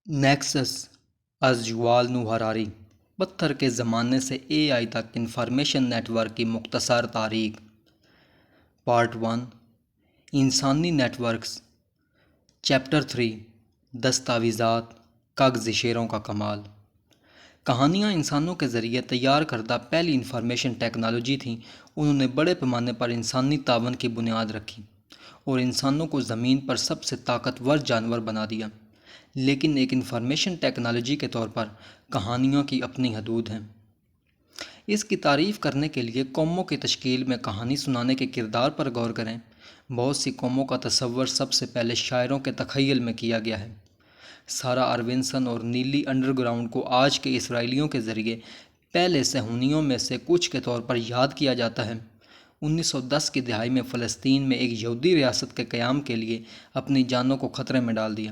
Nexus از یووال نوح ہراری پتھر کے زمانے سے اے آئی تک انفارمیشن نیٹ ورک کی مختصر تاریخ۔ پارٹ 1 انسانی نیٹ ورکس۔ چیپٹر 3 دستاویزات کاغذی شیروں کا کمال۔ کہانیاں انسانوں کے ذریعے تیار کردہ پہلی انفارمیشن ٹیکنالوجی تھیں۔ انہوں نے بڑے پیمانے پر انسانی تعاون کی بنیاد رکھی اور انسانوں کو زمین پر سب سے طاقتور جانور بنا دیا۔ لیکن ایک انفارمیشن ٹیکنالوجی کے طور پر کہانیوں کی اپنی حدود ہیں۔ اس کی تعریف کرنے کے لیے قوموں کی تشکیل میں کہانی سنانے کے کردار پر غور کریں۔ بہت سی قوموں کا تصور سب سے پہلے شاعروں کے تخیل میں کیا گیا ہے۔ سارا اروینسن اور نیلی انڈر گراؤنڈ کو آج کے اسرائیلیوں کے ذریعے پہلے صہیونیوں میں سے کچھ کے طور پر یاد کیا جاتا ہے۔ 1910 کی دہائی میں فلسطین میں ایک یہودی ریاست کے قیام کے لیے اپنی جانوں کو خطرے میں ڈال دیا۔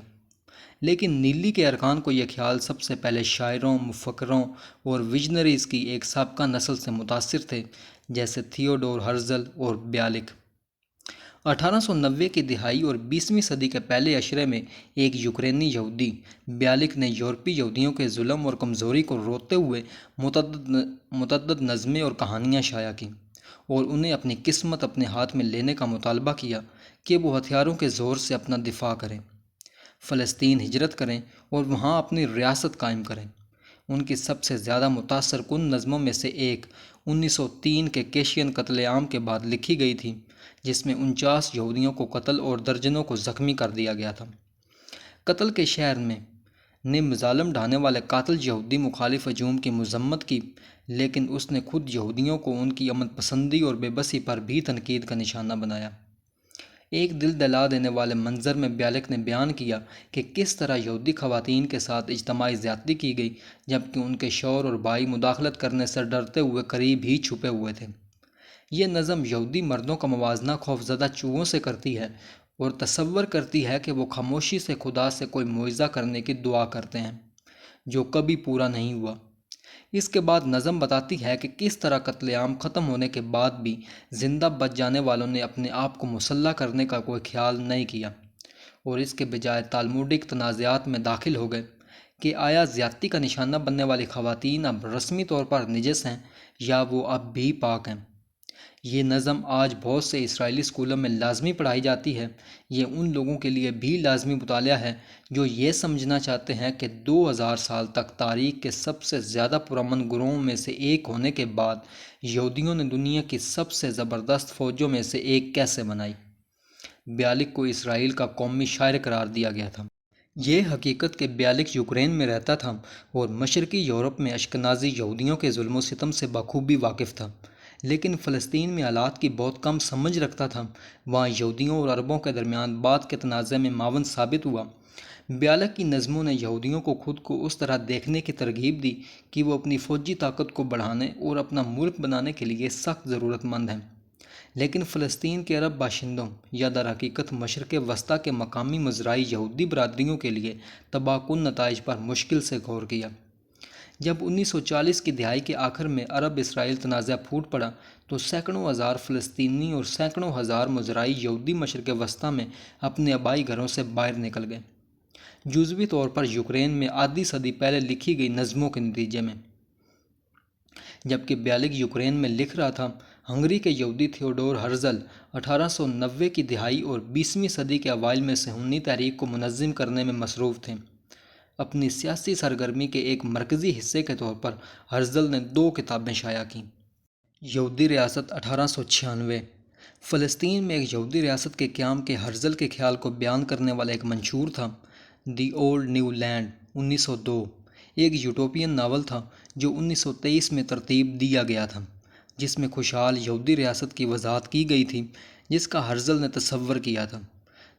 لیکن نیلی کے ارکان کو یہ خیال سب سے پہلے شاعروں، مفکروں اور ویژنریز کی ایک سابقہ نسل سے متاثر تھے، جیسے تھیوڈور ہرزل اور بیالک۔ 1890 کی دہائی اور 20ویں صدی کے پہلے عشرے میں ایک یوکرینی یہودی بیالک نے یورپی یہودیوں کے ظلم اور کمزوری کو روکتے ہوئے متعدد نظمیں اور کہانیاں شائع کیں اور انہیں اپنی قسمت اپنے ہاتھ میں لینے کا مطالبہ کیا کہ وہ ہتھیاروں کے زور سے اپنا دفاع کریں، فلسطین ہجرت کریں اور وہاں اپنی ریاست قائم کریں۔ ان کی سب سے زیادہ متاثر کن نظموں میں سے ایک 1903 کے کیشین قتل عام کے بعد لکھی گئی تھی، جس میں 49 یہودیوں کو قتل اور درجنوں کو زخمی کر دیا گیا تھا۔ قتل کے شہر میں نے مظالم ڈھانے والے قاتل یہودی مخالف ہجوم کی مذمت کی، لیکن اس نے خود یہودیوں کو ان کی امن پسندی اور بے بسی پر بھی تنقید کا نشانہ بنایا۔ ایک دل دہلا دینے والے منظر میں بیالک نے بیان کیا کہ کس طرح یہودی خواتین کے ساتھ اجتماعی زیادتی کی گئی، جبکہ ان کے شوہر اور بھائی مداخلت کرنے سے ڈرتے ہوئے قریب ہی چھپے ہوئے تھے۔ یہ نظم یہودی مردوں کا موازنہ خوفزدہ چوہوں سے کرتی ہے اور تصور کرتی ہے کہ وہ خاموشی سے خدا سے کوئی معجزہ کرنے کی دعا کرتے ہیں، جو کبھی پورا نہیں ہوا۔ اس کے بعد نظم بتاتی ہے کہ کس طرح قتل عام ختم ہونے کے بعد بھی زندہ بچ جانے والوں نے اپنے آپ کو مسلح کرنے کا کوئی خیال نہیں کیا اور اس کے بجائے تالموڈک تنازعات میں داخل ہو گئے کہ آیا زیادتی کا نشانہ بننے والی خواتین اب رسمی طور پر نجس ہیں یا وہ اب بھی پاک ہیں۔ یہ نظم آج بہت سے اسرائیلی اسکولوں میں لازمی پڑھائی جاتی ہے۔ یہ ان لوگوں کے لیے بھی لازمی مطالعہ ہے جو یہ سمجھنا چاہتے ہیں کہ 2000 سال تک تاریخ کے سب سے زیادہ پرامن گروہوں میں سے ایک ہونے کے بعد یہودیوں نے دنیا کی سب سے زبردست فوجوں میں سے ایک کیسے بنائی۔ بیالک کو اسرائیل کا قومی شاعر قرار دیا گیا تھا۔ یہ حقیقت کہ بیالک یوکرین میں رہتا تھا اور مشرقی یورپ میں اشکنازی یہودیوں کے ظلم و ستم سے بخوبی واقف تھا، لیکن فلسطین میں حالات کی بہت کم سمجھ رکھتا تھا۔ وہاں یہودیوں اور عربوں کے درمیان بات کے تنازع میں معاون ثابت ہوا۔ بیالک کی نظموں نے یہودیوں کو خود کو اس طرح دیکھنے کی ترغیب دی کہ وہ اپنی فوجی طاقت کو بڑھانے اور اپنا ملک بنانے کے لیے سخت ضرورت مند ہیں، لیکن فلسطین کے عرب باشندوں یا در حقیقت مشرق وسطیٰ کے مقامی مزراعی یہودی برادریوں کے لیے تباہ کن نتائج پر مشکل سے غور کیا۔ جب 1940 کی دہائی کے آخر میں عرب اسرائیل تنازع پھوٹ پڑا تو سینکڑوں ہزار فلسطینی اور سینکڑوں ہزار مزراعی یہودی مشرق وسطیٰ میں اپنے آبائی گھروں سے باہر نکل گئے، جزوی طور پر یوکرین میں آدھی صدی پہلے لکھی گئی نظموں کے نتیجے میں۔ جبکہ بیالک یوکرین میں لکھ رہا تھا، ہنگری کے یہودی تھیوڈور ہرزل 1890 کی دہائی اور 20ویں صدی کے اوائل میں صہیونی تحریک کو منظم کرنے میں مصروف تھے۔ اپنی سیاسی سرگرمی کے ایک مرکزی حصے کے طور پر ہرزل نے 2 کتابیں شائع کیں۔ یہودی ریاست 1896۔ فلسطین میں ایک یہودی ریاست کے قیام کے ہرزل کے خیال کو بیان کرنے والا ایک منشور تھا، دی اولڈ نیو لینڈ 1902، ایک یوٹوپین ناول تھا جو 1923 میں ترتیب دیا گیا تھا، جس میں خوشحال یہودی ریاست کی وضاحت کی گئی تھی جس کا ہرزل نے تصور کیا تھا۔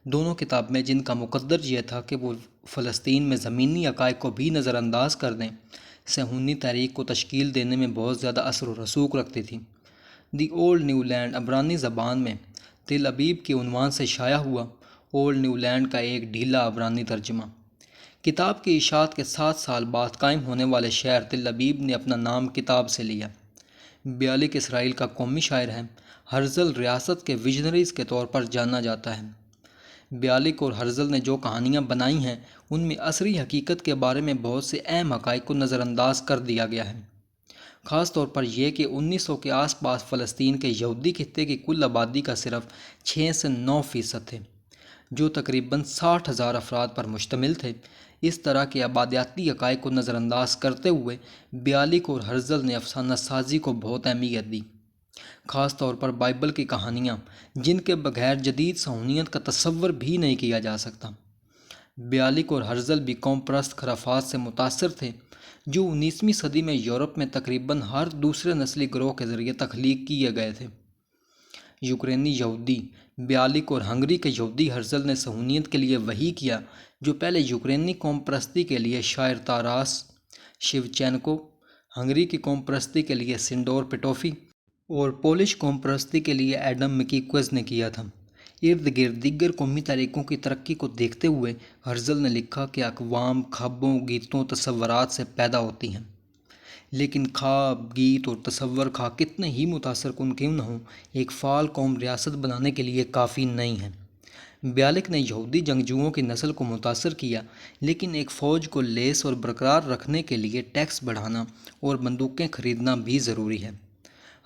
دونوں کتابیں، جن کا مقدر یہ تھا کہ وہ فلسطین میں زمینی حقائق کو بھی نظر انداز کر دیں، صہیونی تحریک کو تشکیل دینے میں بہت زیادہ اثر و رسوخ رکھتی تھیں۔ دی اولڈ نیو لینڈ عبرانی زبان میں تل ابیب کے عنوان سے شائع ہوا، اولڈ نیو لینڈ کا ایک ڈھیلا عبرانی ترجمہ۔ کتاب کی اشاعت کے 7 سال بعد قائم ہونے والے شہر تل ابیب نے اپنا نام کتاب سے لیا۔ بیالک اسرائیل کا قومی شاعر ہے۔ ہرزل ریاست کے ویژنریز کے طور پر جانا جاتا ہے۔ بیالک اور ہرزل نے جو کہانیاں بنائی ہیں ان میں عصری حقیقت کے بارے میں بہت سے اہم حقائق کو نظر انداز کر دیا گیا ہے، خاص طور پر یہ کہ 1900 کے آس پاس فلسطین کے یہودی خطے کی کل آبادی کا صرف 6 سے 9% تھے، جو تقریباً 60,000 افراد پر مشتمل تھے۔ اس طرح کے آبادیاتی حقائق کو نظر انداز کرتے ہوئے بیالک اور ہرزل نے افسانہ سازی کو بہت اہمیت دی، خاص طور پر بائبل کی کہانیاں جن کے بغیر جدید صہیونیت کا تصور بھی نہیں کیا جا سکتا۔ بیالک اور ہرزل بھی قوم پرست خرافات سے متاثر تھے جو 19ویں صدی میں یورپ میں تقریباً ہر دوسرے نسلی گروہ کے ذریعے تخلیق کیے گئے تھے۔ یوکرینی یہودی بیالک اور ہنگری کے یہودی ہرزل نے صہیونیت کے لیے وہی کیا جو پہلے یوکرینی قوم پرستی کے لیے شاعر تاراس شیوچینکو، ہنگری کی قوم پرستی کے لیے سینڈور پیٹوفی اور پولش قوم پرستی کے لیے ایڈم مکیکوز نے کیا تھا۔ ارد گرد دیگر قومی تحریکوں کی ترقی کو دیکھتے ہوئے ہرزل نے لکھا کہ اقوام خوابوں، گیتوں، تصورات سے پیدا ہوتی ہیں، لیکن خواب، گیت اور تصور خواہ کتنے ہی متاثر کن کیوں نہ ہوں، ایک فعال قوم ریاست بنانے کے لیے کافی نہیں ہیں۔ بیالک نے یہودی جنگجوؤں کی نسل کو متاثر کیا، لیکن ایک فوج کو لیس اور برقرار رکھنے کے لیے ٹیکس بڑھانا اور بندوقیں خریدنا بھی ضروری ہے۔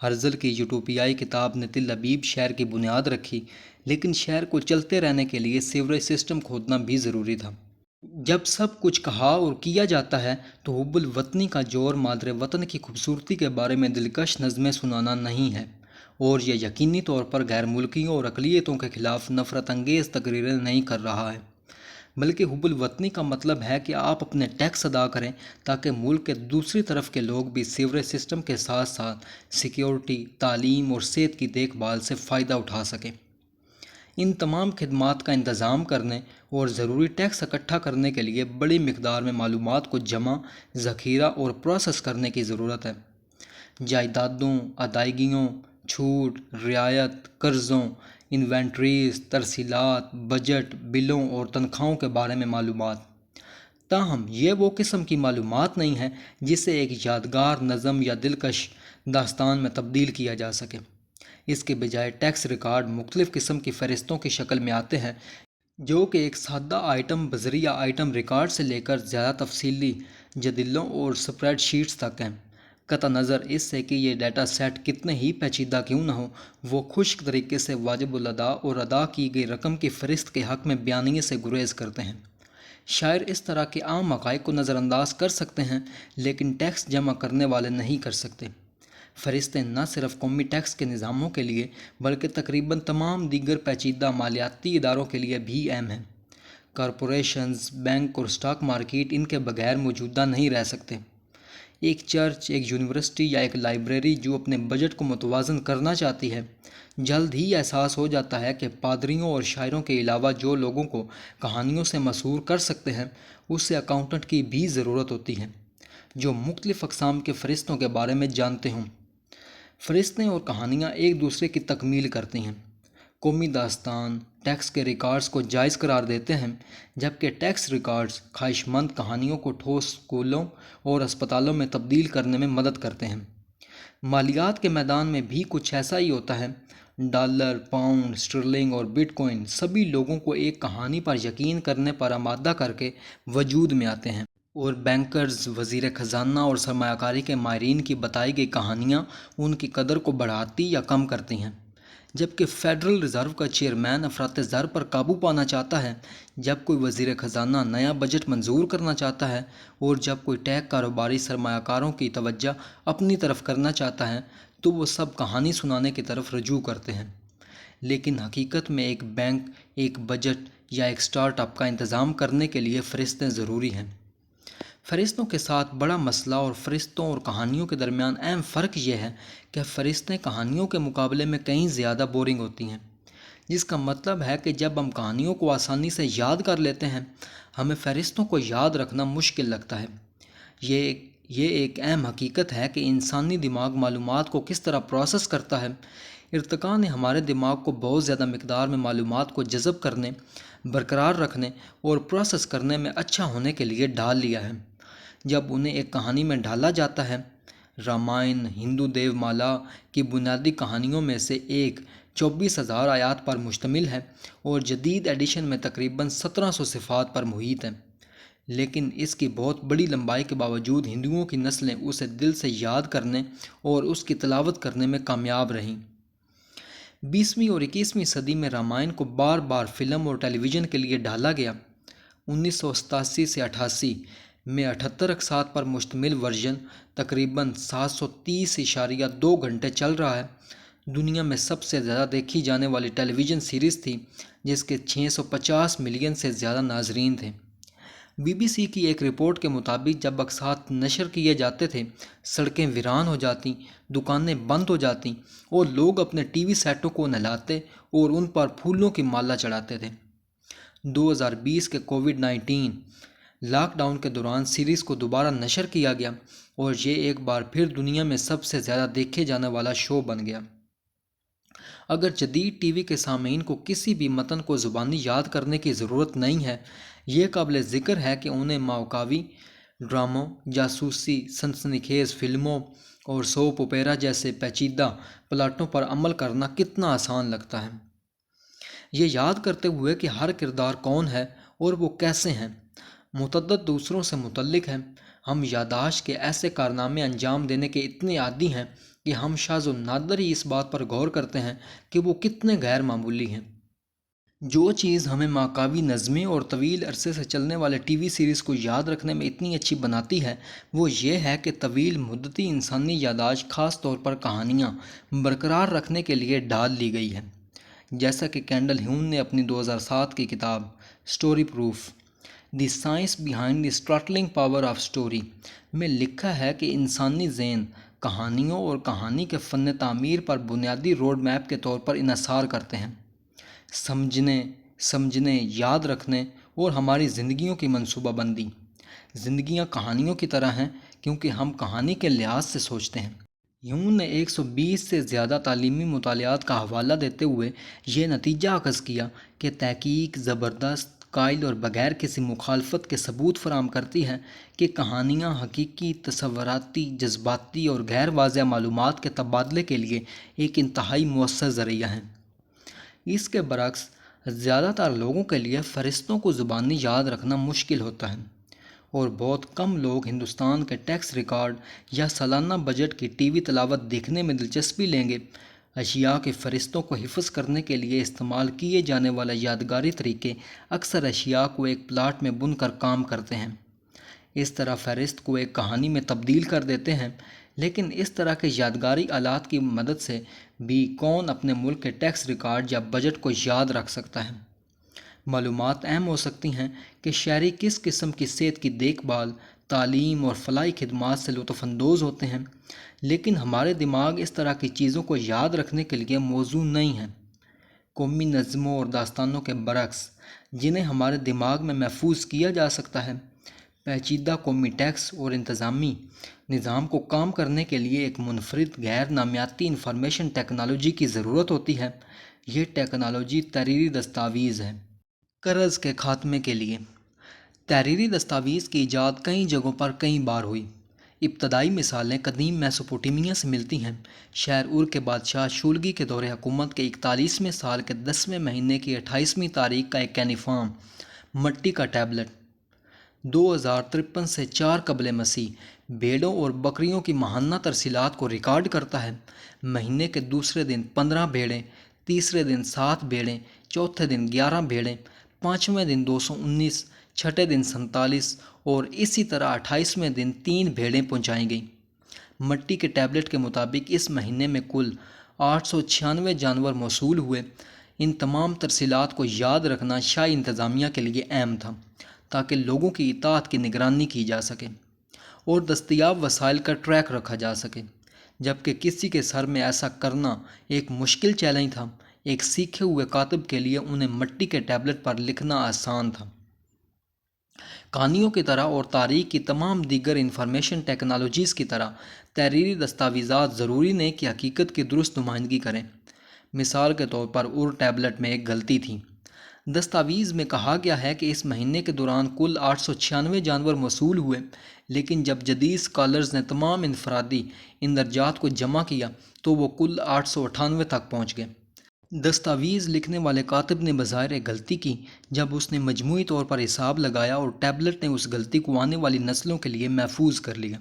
ہرزل کی یوٹوپیائی کتاب نے تل ابیب شہر کی بنیاد رکھی، لیکن شہر کو چلتے رہنے کے لیے سیوریج سسٹم کھودنا بھی ضروری تھا۔ جب سب کچھ کہا اور کیا جاتا ہے تو حب الوطنی کا جوہر مادر وطن کی خوبصورتی کے بارے میں دلکش نظمیں سنانا نہیں ہے، اور یہ یقینی طور پر غیر ملکیوں اور اقلیتوں کے خلاف نفرت انگیز تقریریں نہیں کر رہا ہے، بلکہ حب الوطنی کا مطلب ہے کہ آپ اپنے ٹیکس ادا کریں تاکہ ملک کے دوسری طرف کے لوگ بھی سیوریج سسٹم کے ساتھ ساتھ سیکیورٹی، تعلیم اور صحت کی دیکھ بھال سے فائدہ اٹھا سکیں۔ ان تمام خدمات کا انتظام کرنے اور ضروری ٹیکس اکٹھا کرنے کے لیے بڑی مقدار میں معلومات کو جمع، ذخیرہ اور پروسیس کرنے کی ضرورت ہے۔ جائیدادوں، ادائیگیوں، چھوٹ، رعایت، قرضوں، انوینٹریز، ترسیلات، بجٹ، بلوں اور تنخواہوں کے بارے میں معلومات۔ تاہم یہ وہ قسم کی معلومات نہیں ہے جسے ایک یادگار نظم یا دلکش داستان میں تبدیل کیا جا سکے۔ اس کے بجائے ٹیکس ریکارڈ مختلف قسم کی فہرستوں کی شکل میں آتے ہیں، جو کہ ایک سادہ آئٹم بذریعہ آئٹم ریکارڈ سے لے کر زیادہ تفصیلی جدولوں اور اسپریڈ شیٹس تک ہیں۔ قطع نظر اس سے کہ یہ ڈیٹا سیٹ کتنے ہی پیچیدہ کیوں نہ ہو، وہ خشک طریقے سے واجب الادا اور ادا کی گئی رقم کی فہرست کے حق میں بیانیے سے گریز کرتے ہیں۔ شاعر اس طرح کے عام حقائق کو نظر انداز کر سکتے ہیں، لیکن ٹیکس جمع کرنے والے نہیں کر سکتے۔ فہرستیں نہ صرف قومی ٹیکس کے نظاموں کے لیے بلکہ تقریباً تمام دیگر پیچیدہ مالیاتی اداروں کے لیے بھی اہم ہیں۔ کارپوریشنز، بینک اور اسٹاک مارکیٹ ان کے بغیر موجودہ نہیں رہ سکتے۔ ایک چرچ، ایک یونیورسٹی یا ایک لائبریری جو اپنے بجٹ کو متوازن کرنا چاہتی ہے، جلد ہی احساس ہو جاتا ہے کہ پادریوں اور شاعروں کے علاوہ جو لوگوں کو کہانیوں سے مسحور کر سکتے ہیں، اس سے اکاؤنٹنٹ کی بھی ضرورت ہوتی ہے جو مختلف اقسام کے فہرستوں کے بارے میں جانتے ہوں۔ فہرستیں اور کہانیاں ایک دوسرے کی تکمیل کرتی ہیں۔ قومی داستان ٹیکس کے ریکارڈز کو جائز قرار دیتے ہیں، جبکہ ٹیکس ریکارڈز خواہش مند کہانیوں کو ٹھوس اسکولوں اور اسپتالوں میں تبدیل کرنے میں مدد کرتے ہیں۔ مالیات کے میدان میں بھی کچھ ایسا ہی ہوتا ہے۔ ڈالر، پاؤنڈ اسٹرلنگ اور بٹ کوئن سبھی لوگوں کو ایک کہانی پر یقین کرنے پر آمادہ کر کے وجود میں آتے ہیں، اور بینکرز، وزیر خزانہ اور سرمایہ کاری کے ماہرین کی بتائی گئی کہانیاں ان کی قدر کو بڑھاتی یا کم کرتی ہیں۔ جبکہ فیڈرل ریزرو کا چیئرمین افراط زر پر قابو پانا چاہتا ہے، جب کوئی وزیر خزانہ نیا بجٹ منظور کرنا چاہتا ہے، اور جب کوئی ٹیک کاروباری سرمایہ کاروں کی توجہ اپنی طرف کرنا چاہتا ہے، تو وہ سب کہانی سنانے کی طرف رجوع کرتے ہیں۔ لیکن حقیقت میں ایک بینک، ایک بجٹ یا ایک سٹارٹ اپ کا انتظام کرنے کے لیے فہرستیں ضروری ہیں۔ فہرستوں کے ساتھ بڑا مسئلہ اور فہرستوں اور کہانیوں کے درمیان اہم فرق یہ ہے کہ فہرستیں کہانیوں کے مقابلے میں کہیں زیادہ بورنگ ہوتی ہیں، جس کا مطلب ہے کہ جب ہم کہانیوں کو آسانی سے یاد کر لیتے ہیں، ہمیں فہرستوں کو یاد رکھنا مشکل لگتا ہے۔ یہ ایک اہم حقیقت ہے کہ انسانی دماغ معلومات کو کس طرح پروسیس کرتا ہے۔ ارتقاء نے ہمارے دماغ کو بہت زیادہ مقدار میں معلومات کو جذب کرنے، برقرار رکھنے اور پروسیس کرنے میں اچھا ہونے کے لیے ڈھال لیا ہے۔ جب انہیں ایک کہانی میں ڈھالا جاتا ہے، رامائن ہندو دیو مالا کی بنیادی کہانیوں میں سے ایک 24,000 آیات پر مشتمل ہے اور جدید ایڈیشن میں تقریباً 1700 صفات پر محیط ہے۔ لیکن اس کی بہت بڑی لمبائی کے باوجود ہندوؤں کی نسلیں اسے دل سے یاد کرنے اور اس کی تلاوت کرنے میں کامیاب رہیں۔ 20ویں اور 21ویں صدی میں رامائن کو بار بار فلم اور ٹیلی ویژن کے لیے ڈھالا گیا۔ 1987 سے 88 میں 78 اقساط پر مشتمل ورژن تقریباً 730.2 گھنٹے چل رہا ہے۔ دنیا میں سب سے زیادہ دیکھی جانے والی ٹیلی ویژن سیریز تھی جس کے 650 ملین سے زیادہ ناظرین تھے۔ BBC کی ایک رپورٹ کے مطابق جب اقساط نشر کیے جاتے تھے، سڑکیں ویران ہو جاتیں، دکانیں بند ہو جاتیں اور لوگ اپنے ٹی وی سیٹوں کو نہلاتے اور ان پر پھولوں کی مالا چڑھاتے تھے۔ 2020 کے کووڈ-19 لاک ڈاؤن کے دوران سیریز کو دوبارہ نشر کیا گیا اور یہ ایک بار پھر دنیا میں سب سے زیادہ دیکھے جانے والا شو بن گیا۔ اگر جدید ٹی وی کے سامعین کو کسی بھی متن کو زبانی یاد کرنے کی ضرورت نہیں ہے، یہ قابل ذکر ہے کہ انہیں ماوکاوی ڈراموں، جاسوسی، سنسنی خیز فلموں اور سوپ اوپیرا جیسے پیچیدہ پلاٹوں پر عمل کرنا کتنا آسان لگتا ہے۔ یہ یاد کرتے ہوئے کہ ہر کردار کون ہے اور وہ کیسے ہیں، متعدد دوسروں سے متعلق ہے، ہم یادداشت کے ایسے کارنامے انجام دینے کے اتنے عادی ہیں کہ ہم شاذ و نادر ہی اس بات پر غور کرتے ہیں کہ وہ کتنے غیر معمولی ہیں۔ جو چیز ہمیں ماکاوی نظمیں اور طویل عرصے سے چلنے والے ٹی وی سیریز کو یاد رکھنے میں اتنی اچھی بناتی ہے وہ یہ ہے کہ طویل مدتی انسانی یادداشت خاص طور پر کہانیاں برقرار رکھنے کے لیے ڈال لی گئی ہے۔ جیسا کہ کینڈل ہیون نے اپنی 2007 کی کتاب story proof the science behind the startling power of story میں لکھا ہے کہ انسانی ذہن کہانیوں اور کہانی کے فن تعمیر پر بنیادی روڈ میپ کے طور پر انحصار کرتے ہیں۔ سمجھنے، یاد رکھنے اور ہماری زندگیوں کی منصوبہ بندی۔ زندگیاں کہانیوں کی طرح ہیں کیونکہ ہم کہانی کے لحاظ سے سوچتے ہیں۔ ہیون نے 120 سے زیادہ تعلیمی مطالعات کا حوالہ دیتے ہوئے یہ نتیجہ اخذ کیا کہ تحقیق زبردست، قائل اور بغیر کسی مخالفت کے ثبوت فراہم کرتی ہے کہ کہانیاں حقیقی، تصوراتی، جذباتی اور غیر واضح معلومات کے تبادلے کے لیے ایک انتہائی مؤثر ذریعہ ہیں۔ اس کے برعکس زیادہ تر لوگوں کے لیے فہرستوں کو زبانی یاد رکھنا مشکل ہوتا ہے، اور بہت کم لوگ ہندوستان کے ٹیکس ریکارڈ یا سالانہ بجٹ کی ٹی وی تلاوت دیکھنے میں دلچسپی لیں گے۔ اشیاء کے فہرستوں کو حفظ کرنے کے لیے استعمال کیے جانے والے یادگاری طریقے اکثر اشیاء کو ایک پلاٹ میں بن کر کام کرتے ہیں، اس طرح فہرست کو ایک کہانی میں تبدیل کر دیتے ہیں۔ لیکن اس طرح کے یادگاری آلات کی مدد سے بھی کون اپنے ملک کے ٹیکس ریکارڈ یا بجٹ کو یاد رکھ سکتا ہے؟ معلومات اہم ہو سکتی ہیں کہ شہری کس قسم کی صحت کی دیکھ بھال، تعلیم اور فلاحی خدمات سے لطف اندوز ہوتے ہیں، لیکن ہمارے دماغ اس طرح کی چیزوں کو یاد رکھنے کے لیے موزوں نہیں ہیں۔ قومی نظموں اور داستانوں کے برعکس، جنہیں ہمارے دماغ میں محفوظ کیا جا سکتا ہے، پیچیدہ قومی ٹیکس اور انتظامی نظام کو کام کرنے کے لیے ایک منفرد غیر نامیاتی انفارمیشن ٹیکنالوجی کی ضرورت ہوتی ہے۔ یہ ٹیکنالوجی تحریری دستاویز ہے۔ قرض کے خاتمے کے لیے تحریری دستاویز کی ایجاد کئی جگہوں پر کئی بار ہوئی۔ ابتدائی مثالیں قدیم میسوپوٹیمیا سے ملتی ہیں۔ شہر ار کے بادشاہ شولگی کے دور حکومت کے 41ویں سال کے 10ویں مہینے کی 28ویں تاریخ کا ایک کینیفارم مٹی کا ٹیبلٹ 2053 سے 4 قبل مسیح بھیڑوں اور بکریوں کی ماہانہ ترسیلات کو ریکارڈ کرتا ہے۔ مہینے کے دوسرے دن 15 بھیڑیں، تیسرے دن 7 بھیڑیں، چوتھے دن 11 بھیڑیں، پانچویں دن 219، چھٹے دن 47 اور اسی طرح 28ویں دن 3 بھیڑیں پہنچائی گئیں۔ مٹی کے ٹیبلٹ کے مطابق اس مہینے میں کل 896 جانور موصول ہوئے۔ ان تمام ترسیلات کو یاد رکھنا شاہی انتظامیہ کے لیے اہم تھا تاکہ لوگوں کی اطاعت کی نگرانی کی جا سکے اور دستیاب وسائل کا ٹریک رکھا جا سکے، جبکہ کسی کے سر میں ایسا کرنا ایک مشکل چیلنج تھا۔ ایک سیکھے ہوئے کاتب کے لیے انہیں مٹی کے ٹیبلٹ پر لکھنا آسان تھا۔ کہانیوں کی طرح اور تاریخ کی تمام دیگر انفارمیشن ٹیکنالوجیز کی طرح تحریری دستاویزات ضروری نہیں کہ حقیقت کی درست نمائندگی کریں۔ مثال کے طور پر ٹیبلٹ میں ایک غلطی تھی۔ دستاویز میں کہا گیا ہے کہ اس مہینے کے دوران کل 896 جانور موصول ہوئے، لیکن جب جدید اسکالرز نے تمام انفرادی اندرجات کو جمع کیا تو وہ کل 898 تک پہنچ گئے۔ دستاویز لکھنے والے کاتب نے بظاہر ایک غلطی کی جب اس نے مجموعی طور پر حساب لگایا اور ٹیبلٹ نے اس غلطی کو آنے والی نسلوں کے لیے محفوظ کر لیا۔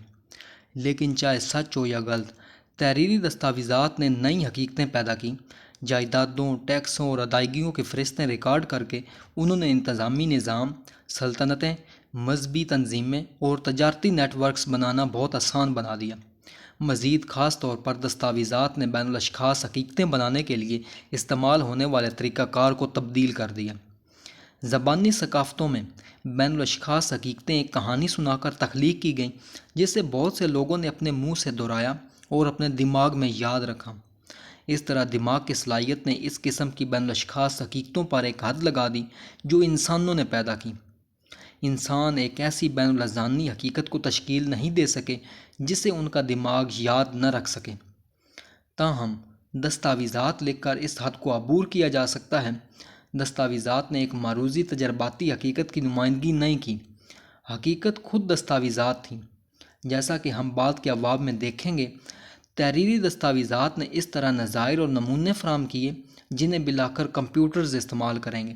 لیکن چاہے سچ ہو یا غلط، تحریری دستاویزات نے نئی حقیقتیں پیدا کیں۔ جائیدادوں، ٹیکسوں اور ادائیگیوں کے فہرستیں ریکارڈ کر کے انہوں نے انتظامی نظام، سلطنتیں، مذہبی تنظیمیں اور تجارتی نیٹ ورکس بنانا بہت آسان بنا دیا۔ مزید خاص طور پر دستاویزات نے بین الاشخاص حقیقتیں بنانے کے لیے استعمال ہونے والے طریقہ کار کو تبدیل کر دیا۔ زبانی ثقافتوں میں بین الاشخاص حقیقتیں ایک کہانی سنا کر تخلیق کی گئیں جسے بہت سے لوگوں نے اپنے منہ سے دہرایا اور اپنے دماغ میں یاد رکھا۔ اس طرح دماغ کی صلاحیت نے اس قسم کی بین الاشخاص حقیقتوں پر ایک حد لگا دی جو انسانوں نے پیدا کی۔ انسان ایک ایسی بین الاذہانی حقیقت کو تشکیل نہیں دے سکے جسے ان کا دماغ یاد نہ رکھ سکے۔ تاہم دستاویزات لکھ کر اس حد کو عبور کیا جا سکتا ہے۔ دستاویزات نے ایک معروضی تجرباتی حقیقت کی نمائندگی نہیں کی، حقیقت خود دستاویزات تھیں۔ جیسا کہ ہم بعد کے ابواب میں دیکھیں گے، تحریری دستاویزات نے اس طرح نظائر اور نمونے فراہم کیے جنہیں بالآخر کمپیوٹرز استعمال کریں گے۔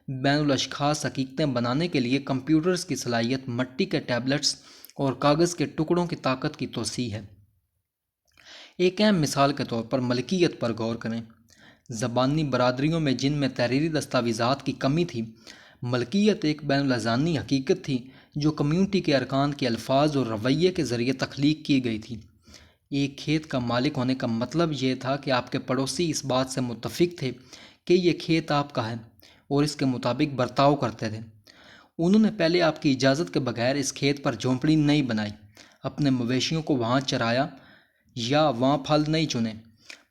بین الاشخاص حقیقتیں بنانے کے لیے کمپیوٹرز کی صلاحیت مٹی کے ٹیبلٹس اور کاغذ کے ٹکڑوں کی طاقت کی توسیع ہے۔ ایک اہم مثال کے طور پر ملکیت پر غور کریں۔ زبانی برادریوں میں جن میں تحریری دستاویزات کی کمی تھی، ملکیت ایک بین الاذہانی حقیقت تھی جو کمیونٹی کے ارکان کے الفاظ اور رویے کے ذریعے تخلیق کی گئی تھی۔ ایک کھیت کا مالک ہونے کا مطلب یہ تھا کہ آپ کے پڑوسی اس بات سے متفق تھے کہ یہ کھیت آپ کا ہے اور اس کے مطابق برتاؤ کرتے تھے۔ انہوں نے پہلے آپ کی اجازت کے بغیر اس کھیت پر جھونپڑی نہیں بنائی، اپنے مویشیوں کو وہاں چرایا یا وہاں پھل نہیں چنے۔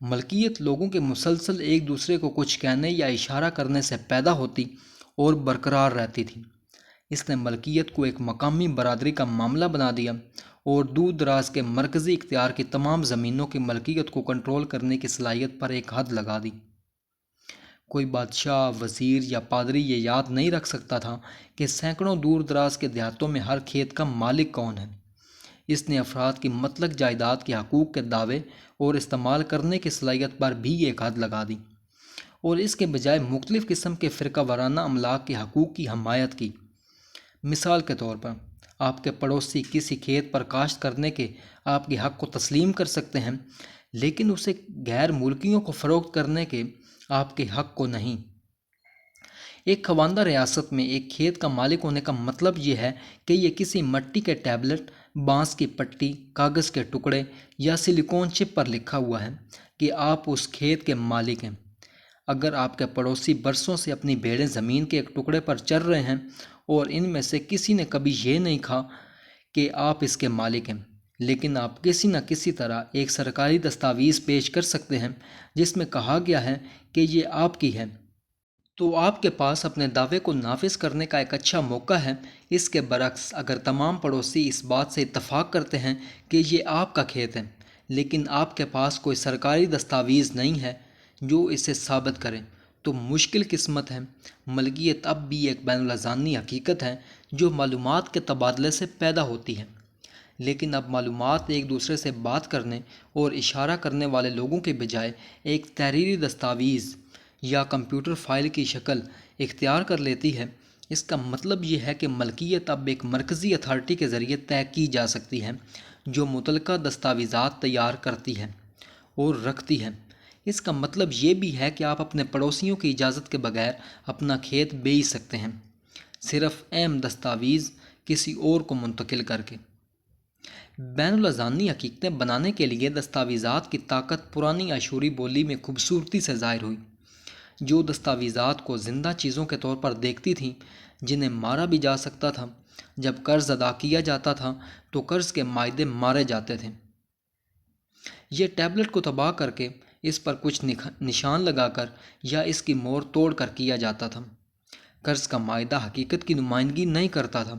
ملکیت لوگوں کے مسلسل ایک دوسرے کو کچھ کہنے یا اشارہ کرنے سے پیدا ہوتی اور برقرار رہتی تھی۔ اس نے ملکیت کو ایک مقامی برادری کا معاملہ بنا دیا اور دور دراز کے مرکزی اختیار کی تمام زمینوں کی ملکیت کو کنٹرول کرنے کی صلاحیت پر ایک حد لگا دی۔ کوئی بادشاہ، وزیر یا پادری یہ یاد نہیں رکھ سکتا تھا کہ سینکڑوں دور دراز کے دیہاتوں میں ہر کھیت کا مالک کون ہے۔ اس نے افراد کی مطلق جائیداد کے حقوق کے دعوے اور استعمال کرنے کی صلاحیت پر بھی ایک حد لگا دی، اور اس کے بجائے مختلف قسم کے فرقہ وارانہ املاک کے حقوق کی حمایت کی۔ مثال کے طور پر، آپ کے پڑوسی کسی کھیت پر کاشت کرنے کے آپ کے حق کو تسلیم کر سکتے ہیں، لیکن اسے غیر ملکیوں کو فروخت کرنے کے آپ کے حق کو نہیں۔ ایک خواندہ ریاست میں ایک کھیت کا مالک ہونے کا مطلب یہ ہے کہ یہ کسی مٹی کے ٹیبلٹ، بانس کی پٹی، کاغذ کے ٹکڑے یا سلیکون چپ پر لکھا ہوا ہے کہ آپ اس کھیت کے مالک ہیں۔ اگر آپ کے پڑوسی برسوں سے اپنی بھیڑیں زمین کے ایک ٹکڑے پر چر رہے ہیں اور ان میں سے کسی نے کبھی یہ نہیں کہا کہ آپ اس کے مالک ہیں، لیکن آپ کسی نہ کسی طرح ایک سرکاری دستاویز پیش کر سکتے ہیں جس میں کہا گیا ہے کہ یہ آپ کی ہے، تو آپ کے پاس اپنے دعوے کو نافذ کرنے کا ایک اچھا موقع ہے۔ اس کے برعکس، اگر تمام پڑوسی اس بات سے اتفاق کرتے ہیں کہ یہ آپ کا کھیت ہے، لیکن آپ کے پاس کوئی سرکاری دستاویز نہیں ہے جو اسے ثابت کرے، تو مشکل قسمت ہے۔ ملکیت اب بھی ایک بین الاذہانی حقیقت ہے جو معلومات کے تبادلے سے پیدا ہوتی ہے، لیکن اب معلومات ایک دوسرے سے بات کرنے اور اشارہ کرنے والے لوگوں کے بجائے ایک تحریری دستاویز یا کمپیوٹر فائل کی شکل اختیار کر لیتی ہے۔ اس کا مطلب یہ ہے کہ ملکیت اب ایک مرکزی اتھارٹی کے ذریعے طے کی جا سکتی ہے جو متعلقہ دستاویزات تیار کرتی ہے اور رکھتی ہے۔ اس کا مطلب یہ بھی ہے کہ آپ اپنے پڑوسیوں کی اجازت کے بغیر اپنا کھیت بیچ سکتے ہیں، صرف اہم دستاویز کسی اور کو منتقل کر کے۔ بین الاذہانی حقیقتیں بنانے کے لیے دستاویزات کی طاقت پرانی آشوری بولی میں خوبصورتی سے ظاہر ہوئی، جو دستاویزات کو زندہ چیزوں کے طور پر دیکھتی تھیں جنہیں مارا بھی جا سکتا تھا۔ جب قرض ادا کیا جاتا تھا تو قرض کے معاہدے مارے جاتے تھے۔ یہ ٹیبلٹ کو تباہ کر کے اس پر کچھ نشان لگا کر یا اس کی مور توڑ کر کیا جاتا تھا۔ قرض کا معاہدہ حقیقت کی نمائندگی نہیں کرتا تھا،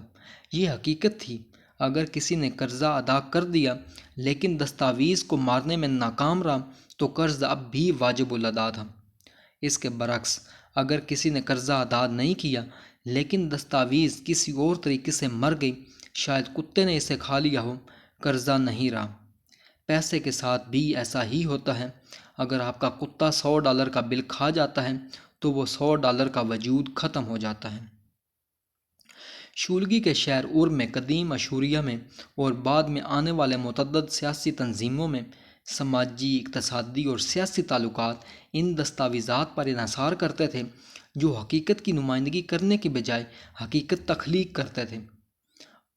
یہ حقیقت تھی۔ اگر کسی نے قرضہ ادا کر دیا لیکن دستاویز کو مارنے میں ناکام رہا تو قرض اب بھی واجب الادا تھا۔ اس کے برعکس، اگر کسی نے قرضہ ادا نہیں کیا لیکن دستاویز کسی اور طریقے سے مر گئی، شاید کتے نے اسے کھا لیا ہو، قرضہ نہیں رہا۔ پیسے کے ساتھ بھی ایسا ہی ہوتا ہے۔ اگر آپ کا کتا $100 کا بل کھا جاتا ہے تو وہ $100 کا وجود ختم ہو جاتا ہے۔ شولگی کے شہر اور میں قدیم اشوریہ میں اور بعد میں آنے والے متعدد سیاسی تنظیموں میں سماجی، اقتصادی اور سیاسی تعلقات ان دستاویزات پر انحصار کرتے تھے جو حقیقت کی نمائندگی کرنے کی بجائے حقیقت تخلیق کرتے تھے۔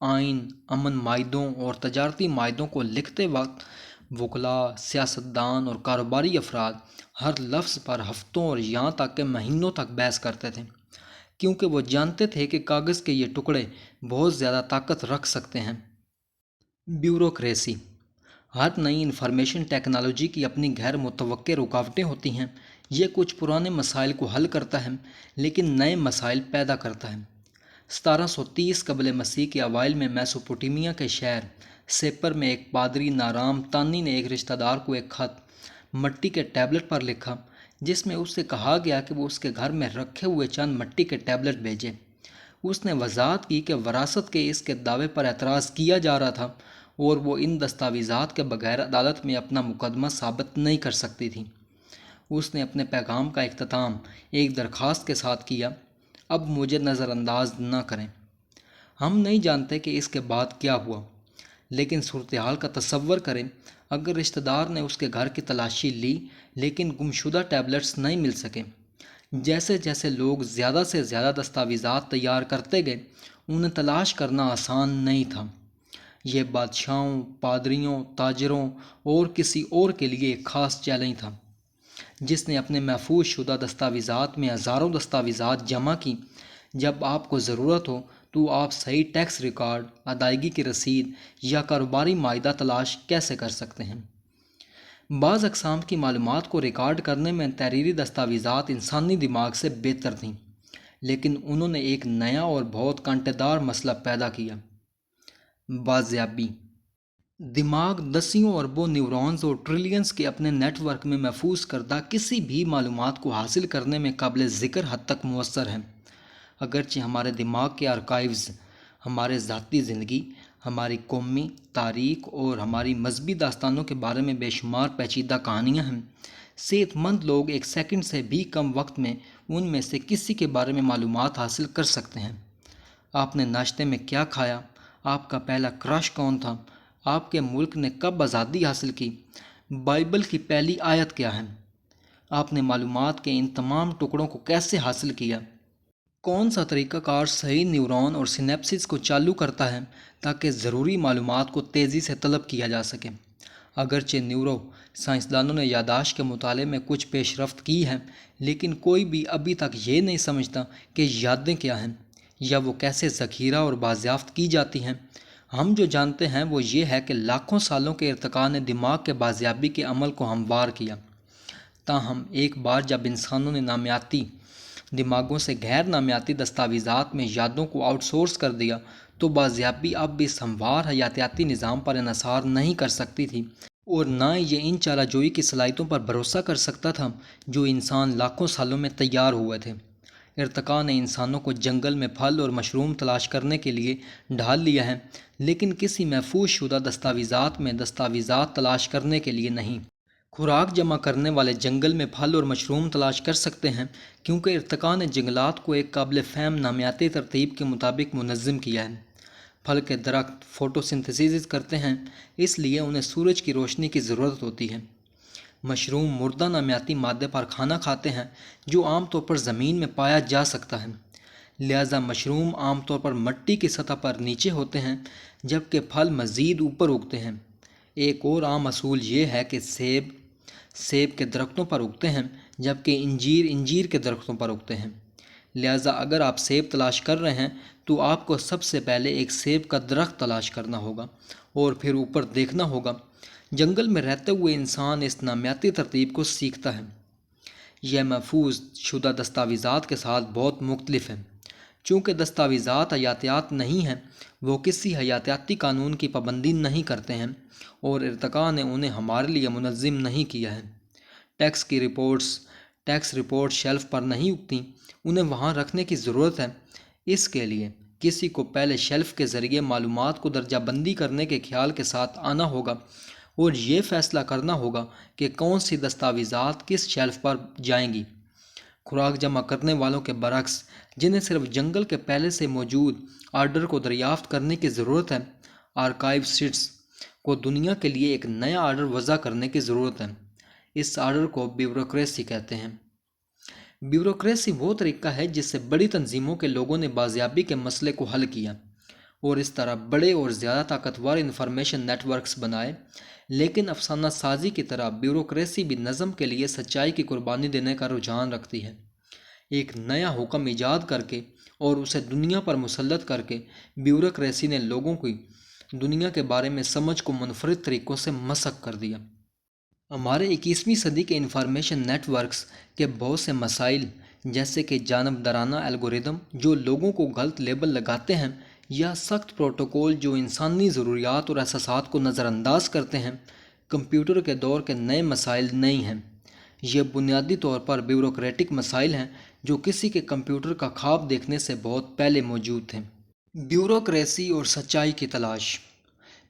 آئین، امن معاہدوں اور تجارتی معاہدوں کو لکھتے وقت وکلاء، سیاستدان اور کاروباری افراد ہر لفظ پر ہفتوں اور یہاں تک کہ مہینوں تک بحث کرتے تھے، کیونکہ وہ جانتے تھے کہ کاغذ کے یہ ٹکڑے بہت زیادہ طاقت رکھ سکتے ہیں۔ بیوروکریسی۔ ہر نئی انفارمیشن ٹیکنالوجی کی اپنی غیر متوقع رکاوٹیں ہوتی ہیں۔ یہ کچھ پرانے مسائل کو حل کرتا ہے لیکن نئے مسائل پیدا کرتا ہے۔ 1730 قبل مسیح کے اوائل میں میسوپوٹیمیا کے شہر سیپر میں ایک پادری نارام تانی نے ایک رشتہ دار کو ایک خط مٹی کے ٹیبلٹ پر لکھا جس میں اس سے کہا گیا کہ وہ اس کے گھر میں رکھے ہوئے چند مٹی کے ٹیبلٹ بھیجے۔ اس نے وضاحت کی کہ وراثت کے اس کے دعوے پر اعتراض کیا جا رہا تھا اور وہ ان دستاویزات کے بغیر عدالت میں اپنا مقدمہ ثابت نہیں کر سکتی تھی۔ اس نے اپنے پیغام کا اختتام ایک درخواست کے ساتھ کیا، اب مجھے نظر انداز نہ کریں۔ ہم نہیں جانتے کہ اس کے بعد کیا ہوا، لیکن صورتحال کا تصور کریں۔ اگر رشتہ دار نے اس کے گھر کی تلاشی لی لیکن گمشدہ ٹیبلٹس نہیں مل سکے، جیسے جیسے لوگ زیادہ سے زیادہ دستاویزات تیار کرتے گئے انہیں تلاش کرنا آسان نہیں تھا۔ یہ بادشاہوں، پادریوں، تاجروں اور کسی اور کے لیے ایک خاص چیلنج تھا جس نے اپنے محفوظ شدہ دستاویزات میں ہزاروں دستاویزات جمع کی۔ جب آپ کو ضرورت ہو تو آپ صحیح ٹیکس ریکارڈ، ادائیگی کی رسید یا کاروباری معاہدہ تلاش کیسے کر سکتے ہیں؟ بعض اقسام کی معلومات کو ریکارڈ کرنے میں تحریری دستاویزات انسانی دماغ سے بہتر تھیں، لیکن انہوں نے ایک نیا اور بہت کانٹے دار مسئلہ پیدا کیا: بازیابی۔ دماغ دسیوں اربوں نیورونز اور ٹریلینز کے اپنے نیٹ ورک میں محفوظ کردہ کسی بھی معلومات کو حاصل کرنے میں قابل ذکر حد تک مؤثر ہے۔ اگرچہ ہمارے دماغ کے آرکائیوز ہمارے ذاتی زندگی، ہماری قومی تاریخ اور ہماری مذہبی داستانوں کے بارے میں بے شمار پیچیدہ کہانیاں ہیں، صحت مند لوگ ایک سیکنڈ سے بھی کم وقت میں ان میں سے کسی کے بارے میں معلومات حاصل کر سکتے ہیں۔ آپ نے ناشتے میں کیا کھایا؟ آپ کا پہلا کرش کون تھا؟ آپ کے ملک نے کب آزادی حاصل کی؟ بائبل کی پہلی آیت کیا ہے؟ آپ نے معلومات کے ان تمام ٹکڑوں کو کیسے حاصل کیا؟ کون سا طریقہ کار صحیح نیورون اور سینپسز کو چالو کرتا ہے تاکہ ضروری معلومات کو تیزی سے طلب کیا جا سکے؟ اگرچہ نیورو سائنسدانوں نے یادداشت کے مطالعے میں کچھ پیش رفت کی ہے، لیکن کوئی بھی ابھی تک یہ نہیں سمجھتا کہ یادیں کیا ہیں یا وہ کیسے ذخیرہ اور بازیافت کی جاتی ہیں۔ ہم جو جانتے ہیں وہ یہ ہے کہ لاکھوں سالوں کے ارتقاء نے دماغ کے بازیابی کے عمل کو ہموار کیا۔ تاہم ایک بار جب انسانوں نے نامیاتی دماغوں سے غیر نامیاتی دستاویزات میں یادوں کو آؤٹ سورس کر دیا تو بازیابی اب بھی اس ہموار حیاتیاتی نظام پر انحصار نہیں کر سکتی تھی اور نہ یہ ان چارہ جوئی کی صلاحیتوں پر بھروسہ کر سکتا تھا جو انسان لاکھوں سالوں میں تیار ہوئے تھے۔ ارتقاء نے انسانوں کو جنگل میں پھل اور مشروم تلاش کرنے کے لیے ڈھال لیا ہے، لیکن کسی محفوظ شدہ دستاویزات میں دستاویزات تلاش کرنے کے لیے نہیں۔ خوراک جمع کرنے والے جنگل میں پھل اور مشروم تلاش کر سکتے ہیں کیونکہ ارتقاء نے جنگلات کو ایک قابل فہم نامیاتی ترتیب کے مطابق منظم کیا ہے۔ پھل کے درخت فوٹو سنتھسیس کرتے ہیں، اس لیے انہیں سورج کی روشنی کی ضرورت ہوتی ہے۔ مشروم مردہ نامیاتی مادے پر کھانا کھاتے ہیں جو عام طور پر زمین میں پایا جا سکتا ہے، لہذا مشروم عام طور پر مٹی کی سطح پر نیچے ہوتے ہیں جبکہ پھل مزید اوپر اگتے ہیں۔ ایک اور عام اصول یہ ہے کہ سیب کے درختوں پر اگتے ہیں جبکہ انجیر کے درختوں پر اگتے ہیں۔ لہذا اگر آپ سیب تلاش کر رہے ہیں تو آپ کو سب سے پہلے ایک سیب کا درخت تلاش کرنا ہوگا اور پھر اوپر دیکھنا ہوگا۔ جنگل میں رہتے ہوئے انسان اس نامیاتی ترتیب کو سیکھتا ہے۔ یہ محفوظ شدہ دستاویزات کے ساتھ بہت مختلف ہے۔ چونکہ دستاویزات حیاتیات نہیں ہیں، وہ کسی حیاتیاتی قانون کی پابندی نہیں کرتے ہیں اور ارتقاء نے انہیں ہمارے لیے منظم نہیں کیا ہے۔ ٹیکس رپورٹ شیلف پر نہیں اگتیں، انہیں وہاں رکھنے کی ضرورت ہے۔ اس کے لیے کسی کو پہلے شیلف کے ذریعے معلومات کو درجہ بندی کرنے کے خیال کے ساتھ آنا ہوگا اور یہ فیصلہ کرنا ہوگا کہ کون سی دستاویزات کس شیلف پر جائیں گی۔ خوراک جمع کرنے والوں کے برعکس، جنہیں صرف جنگل کے پہلے سے موجود آرڈر کو دریافت کرنے کی ضرورت ہے، آرکائیوسٹس کو دنیا کے لیے ایک نیا آرڈر وضع کرنے کی ضرورت ہے۔ اس آرڈر کو بیوروکریسی کہتے ہیں۔ بیوروکریسی وہ طریقہ ہے جس سے بڑی تنظیموں کے لوگوں نے بازیابی کے مسئلے کو حل کیا اور اس طرح بڑے اور زیادہ طاقتور انفارمیشن نیٹ ورکس بنائے۔ لیکن افسانہ سازی کی طرح بیوروکریسی بھی نظم کے لیے سچائی کی قربانی دینے کا رجحان رکھتی ہے۔ ایک نیا حکم ایجاد کر کے اور اسے دنیا پر مسلط کر کے بیوروکریسی نے لوگوں کی دنیا کے بارے میں سمجھ کو منفرد طریقوں سے مسخ کر دیا۔ ہمارے 21ویں صدی کے انفارمیشن نیٹ ورکس کے بہت سے مسائل، جیسے کہ جانبدارانہ الگوریدم جو لوگوں کو غلط لیبل لگاتے ہیں، یا سخت پروٹوکول جو انسانی ضروریات اور احساسات کو نظر انداز کرتے ہیں، کمپیوٹر کے دور کے نئے مسائل نہیں ہیں۔ یہ بنیادی طور پر بیوروکریٹک مسائل ہیں جو کسی کے کمپیوٹر کا خواب دیکھنے سے بہت پہلے موجود تھے۔ بیوروکریسی اور سچائی کی تلاش۔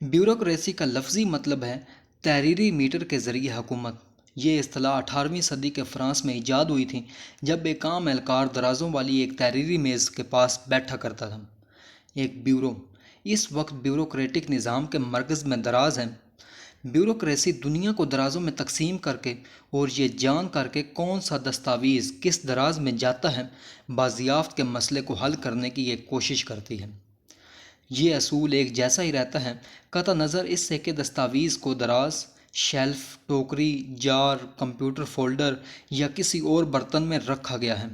بیوروکریسی کا لفظی مطلب ہے تحریری میٹر کے ذریعے حکومت۔ یہ اصطلاح 18ویں صدی کے فرانس میں ایجاد ہوئی تھی، جب ایک عام اہلکار درازوں والی ایک تحریری میز کے پاس بیٹھا کرتا تھا۔ ایک بیورو اس وقت بیوروکریٹک نظام کے مرکز میں دراز ہے۔ بیوروکریسی دنیا کو درازوں میں تقسیم کر کے اور یہ جان کر کے کون سا دستاویز کس دراز میں جاتا ہے، بازیافت کے مسئلے کو حل کرنے کی ایک کوشش کرتی ہے۔ یہ اصول ایک جیسا ہی رہتا ہے، قطع نظر اس سے کہ دستاویز کو دراز، شیلف، ٹوکری، جار، کمپیوٹر فولڈر یا کسی اور برتن میں رکھا گیا ہے۔